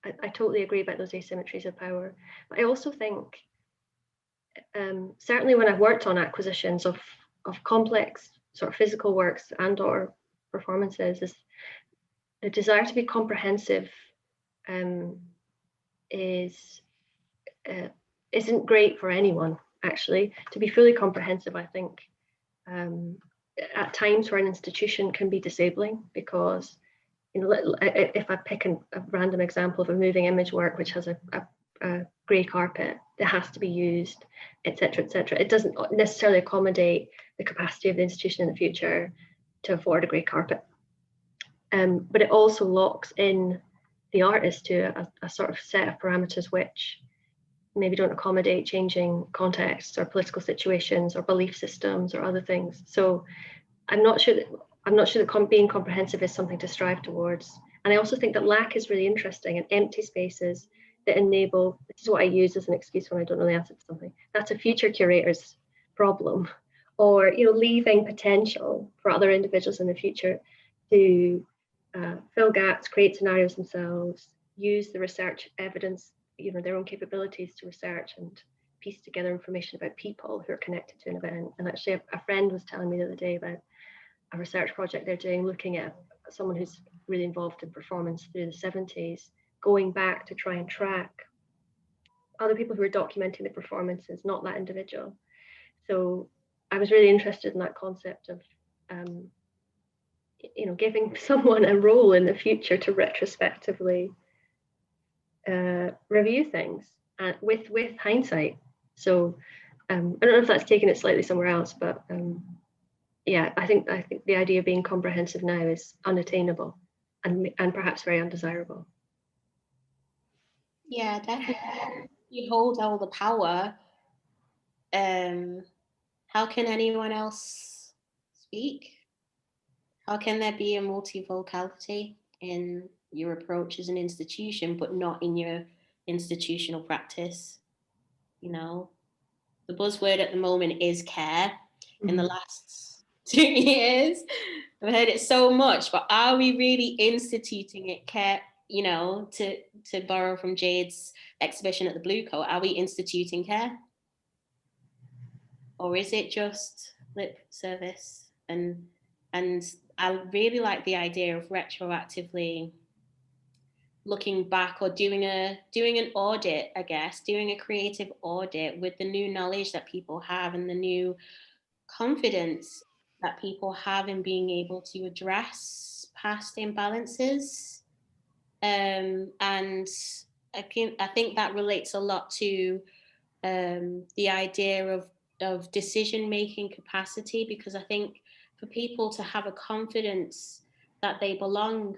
I totally agree about those asymmetries of power. But I also think, certainly when I've worked on acquisitions of complex sort of physical works and or performances, is the desire to be comprehensive isn't great for anyone, actually. To be fully comprehensive, I think at times for an institution can be disabling, because, you know, if I pick a random example of a moving image work which has a grey carpet that has to be used, etc., etc., it doesn't necessarily accommodate the capacity of the institution in the future to afford a grey carpet. But it also locks in the artist to a sort of set of parameters which maybe don't accommodate changing contexts or political situations or belief systems or other things. So I'm not sure that being comprehensive is something to strive towards. And I also think that lack is really interesting, and empty spaces that enable, this is what I use as an excuse when I don't know the answer to something, that's a future curator's problem, or, you know, leaving potential for other individuals in the future to fill gaps, create scenarios themselves, use the research evidence, you know, their own capabilities to research and piece together information about people who are connected to an event. And actually a friend was telling me the other day about a research project they're doing, looking at someone who's really involved in performance through the 70s, going back to try and track other people who are documenting the performances, not that individual. So I was really interested in that concept of you know, giving someone a role in the future to retrospectively review things with hindsight. So I don't know if that's taken it slightly somewhere else, but yeah, I think the idea of being comprehensive now is unattainable and perhaps very undesirable. Yeah, definitely. you hold all the power, how can anyone else speak? How can there be a multivocality in your approach as an institution, but not in your institutional practice? You know, the buzzword at the moment is care. In the last 2 years, I've heard it so much, but are we really instituting it, care? You know, to borrow from Jade's exhibition at the Blue Coat, are we instituting care? Or is it just lip service? And I really like the idea of retroactively looking back, or doing an audit, I guess, doing a creative audit with the new knowledge that people have and the new confidence that people have in being able to address past imbalances. And I think that relates a lot to the idea of decision-making capacity, because I think for people to have a confidence that they belong,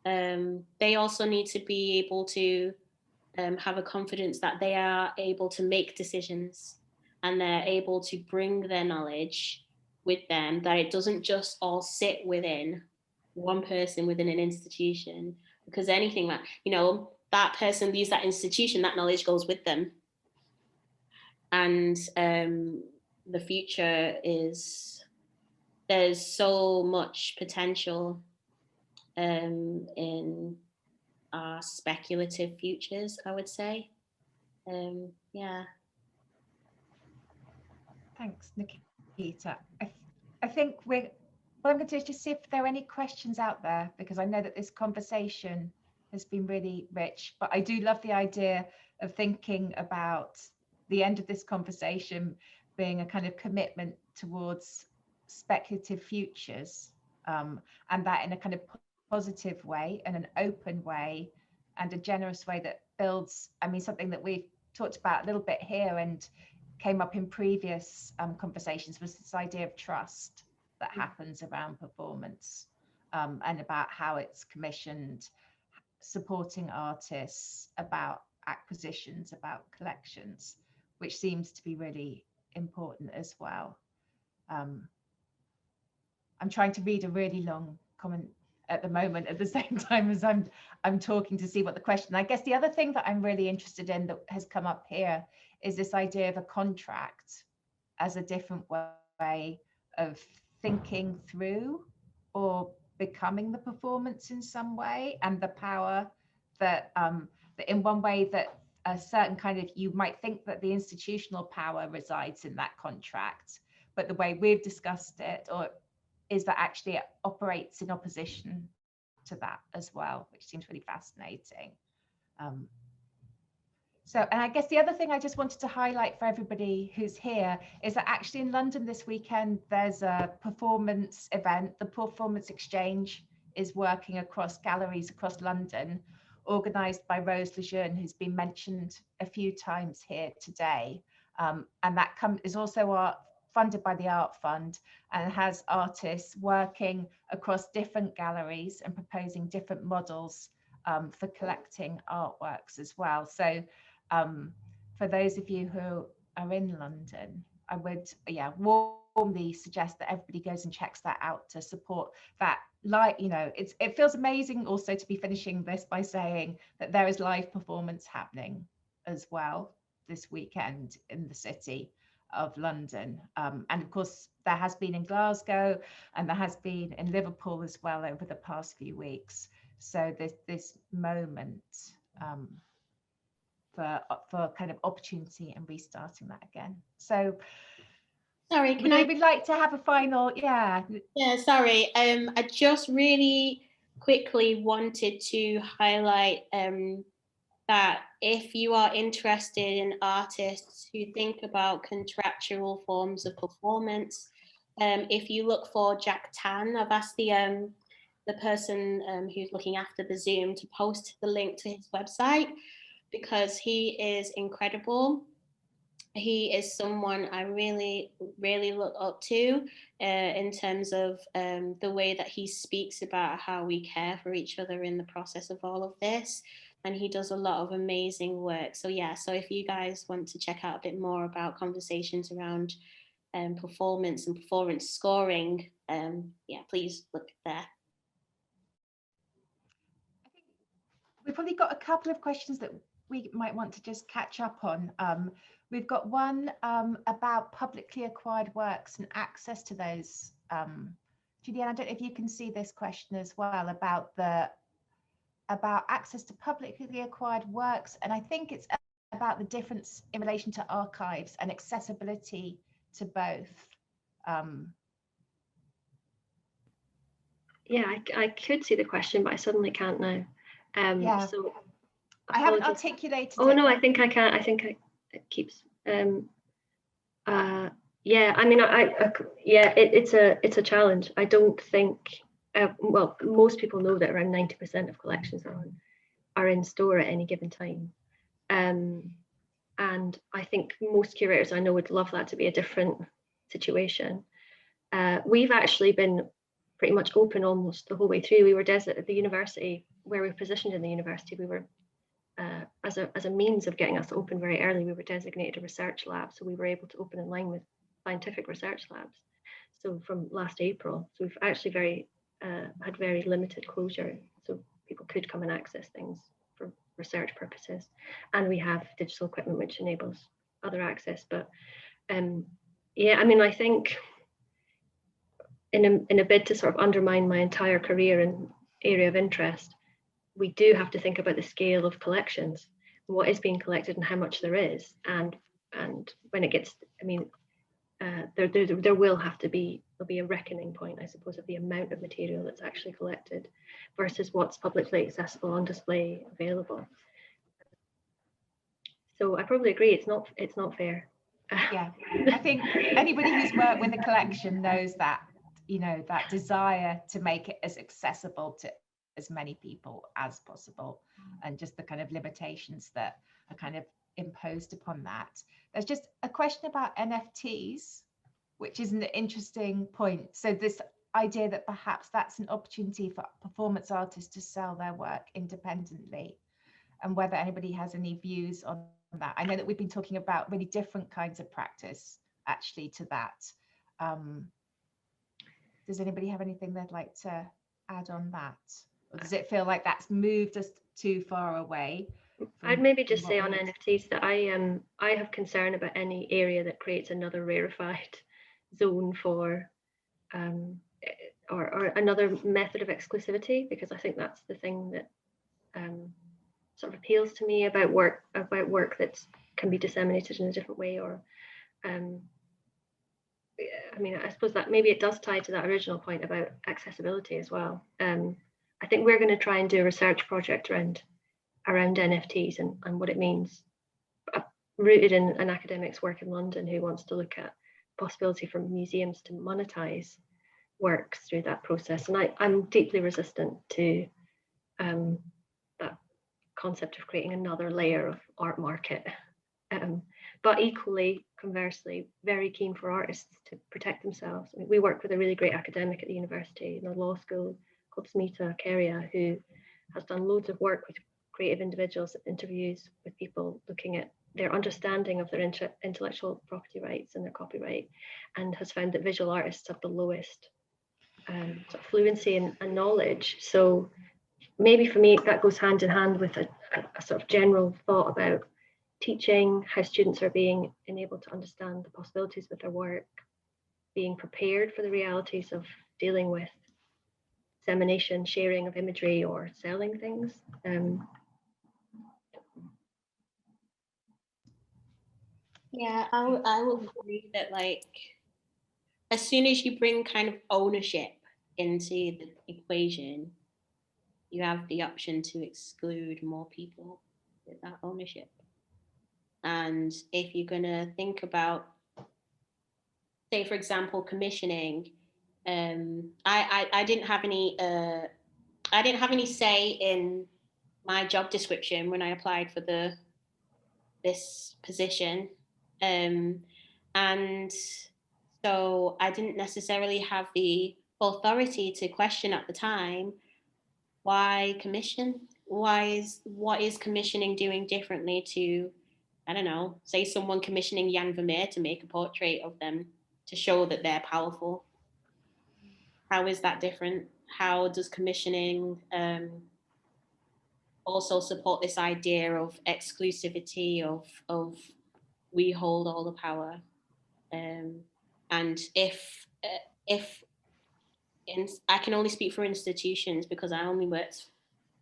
they also need to be able to have a confidence that they are able to make decisions and they're able to bring their knowledge with them, that it doesn't just all sit within one person within an institution, because anything that, you know, that person leaves that institution, that knowledge goes with them. And the future is, there's so much potential in our speculative futures, I would say. Yeah. Thanks, Nikita. I think what I'm going to do is just see if there are any questions out there, because I know that this conversation has been really rich, but I do love the idea of thinking about the end of this conversation being a kind of commitment towards speculative futures, and that in a kind of positive way and an open way and a generous way that builds, I mean, something that we've talked about a little bit here and came up in previous conversations, was this idea of trust that happens around performance, and about how it's commissioned, supporting artists, about acquisitions, about collections, which seems to be really important as well. I'm trying to read a really long comment at the moment at the same time as I'm talking to see what the question. I guess the other thing that I'm really interested in that has come up here is this idea of a contract as a different way of thinking through or becoming the performance in some way, and the power that in one way that a certain kind of, you might think that the institutional power resides in that contract, but the way we've discussed it, or is that actually it operates in opposition to that as well, which seems really fascinating. So, and I guess the other thing I just wanted to highlight for everybody who's here is that actually in London this weekend, there's a performance event. The Performance Exchange is working across galleries across London, organised by Rose Lejeune, who's been mentioned a few times here today. And that is also funded by the Art Fund, and has artists working across different galleries and proposing different models for collecting artworks as well. So for those of you who are in London, I would warmly suggest that everybody goes and checks that out to support that. Like, you know, it feels amazing also to be finishing this by saying that there is live performance happening as well this weekend in the city of London, and of course there has been in Glasgow and there has been in Liverpool as well over the past few weeks. So there's this moment for kind of opportunity and restarting that again. So sorry, would anybody like to have a final? Yeah, sorry, I just really quickly wanted to highlight that if you are interested in artists who think about contractual forms of performance, if you look for Jack Tan, I've asked the person who's looking after the Zoom to post the link to his website, because he is incredible. He is someone I really, really look up to in terms of the way that he speaks about how we care for each other in the process of all of this. and he does a lot of amazing work. So yeah, so if you guys want to check out a bit more about conversations around performance and performance scoring, yeah, please look there. I think we've probably got a couple of questions that we might want to just catch up on. We've got one about publicly acquired works and access to those. Julianne, I don't know if you can see this question as well about access to publicly acquired works, and I think it's about the difference in relation to archives and accessibility to both. Yeah, I could see the question, but I suddenly can't now. Yeah. So I haven't apologies. articulated Oh it. no, I think I can. I think it keeps. Yeah, I mean, yeah, it's a challenge. I don't think. Well, most people know that around 90% of collections are in store at any given time, and I think most curators I know would love that to be a different situation. We've actually been pretty much open almost the whole way through. We were at the university, where we were positioned in the university, we were as a means of getting us open very early, we were designated a research lab, so we were able to open in line with scientific research labs. So from last April, so we've actually had very limited closure, so people could come and access things for research purposes, and we have digital equipment which enables other access. But yeah, I mean, I think in a bid to sort of undermine my entire career and area of interest, we do have to think about the scale of collections, what is being collected and how much there is, and when it gets, I mean, there will have to be, there'll be a reckoning point, I suppose, of the amount of material that's actually collected versus what's publicly accessible, on display, available. So I probably agree, it's not fair. Yeah, I think anybody who's worked with a collection knows that, you know, that desire to make it as accessible to as many people as possible, and just the kind of limitations that are kind of imposed upon that. There's just a question about NFTs, which is an interesting point. So this idea that perhaps that's an opportunity for performance artists to sell their work independently, and whether anybody has any views on that. I know that we've been talking about really different kinds of practice actually to that. Does anybody have anything they'd like to add on that? Or does it feel like that's moved us too far away? I'd maybe just say on NFTs that I have concern about any area that creates another rarefied zone for or another method of exclusivity, because I think that's the thing that sort of appeals to me about work that can be disseminated in a different way, or I mean, I suppose that maybe it does tie to that original point about accessibility as well. I think we're going to try and do a research project around NFTs and what it means, rooted in an academic's work in London who wants to look at possibility for museums to monetize works through that process. And I'm deeply resistant to that concept of creating another layer of art market. But equally, conversely, very keen for artists to protect themselves. I mean, we work with a really great academic at the university in the law school called Samantha, who has done loads of work with creative individuals, interviews with people looking at their understanding of their intellectual property rights and their copyright, and has found that visual artists have the lowest sort of fluency and knowledge. So maybe for me, that goes hand in hand with a sort of general thought about teaching, how students are being enabled to understand the possibilities with their work, being prepared for the realities of dealing with dissemination, sharing of imagery, or selling things. Yeah, I will agree that, like, as soon as you bring kind of ownership into the equation, you have the option to exclude more people with that ownership. And if you're going to think about, say, for example, commissioning, I didn't have any say in my job description when I applied for this position, and so I didn't necessarily have the authority to question at the time why commission. what is commissioning doing differently to, I don't know, say someone commissioning Jan Vermeer to make a portrait of them to show that they're powerful? How is that different? How does commissioning also support this idea of exclusivity, of we hold all the power? And if I can only speak for institutions because I only worked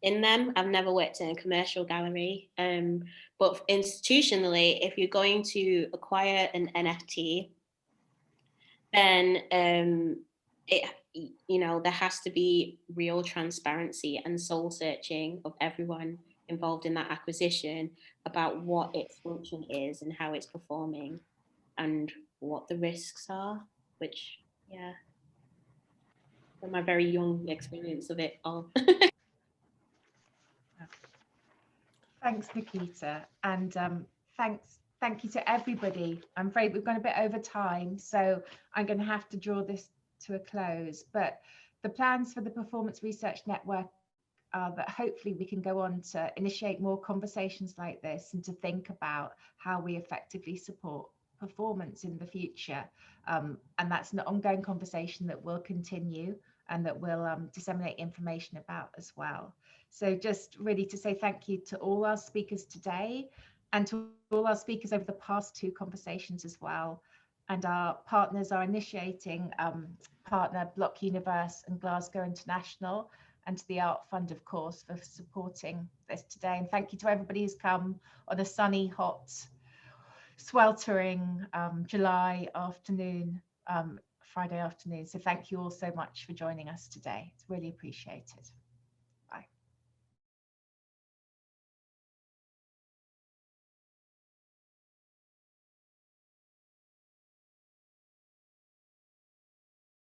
in them. I've never worked in a commercial gallery. But institutionally, if you're going to acquire an NFT, then there has to be real transparency and soul searching of everyone involved in that acquisition about what its function is and how it's performing and what the risks are, which, yeah, from my very young experience of it all. Thanks, Nikita, and thank you to everybody. I'm afraid we've gone a bit over time, so I'm going to have to draw this to a close. But the plans for the Performance Research Network are that hopefully we can go on to initiate more conversations like this and to think about how we effectively support performance in the future. And that's an ongoing conversation that will continue and that we'll disseminate information about as well. So just really to say thank you to all our speakers today and to all our speakers over the past two conversations as well. And our partners are initiating partner Block Universe and Glasgow International, and to the Art Fund, of course, for supporting this today. And thank you to everybody who's come on a sunny, hot, sweltering July afternoon, Friday afternoon. So thank you all so much for joining us today. It's really appreciated.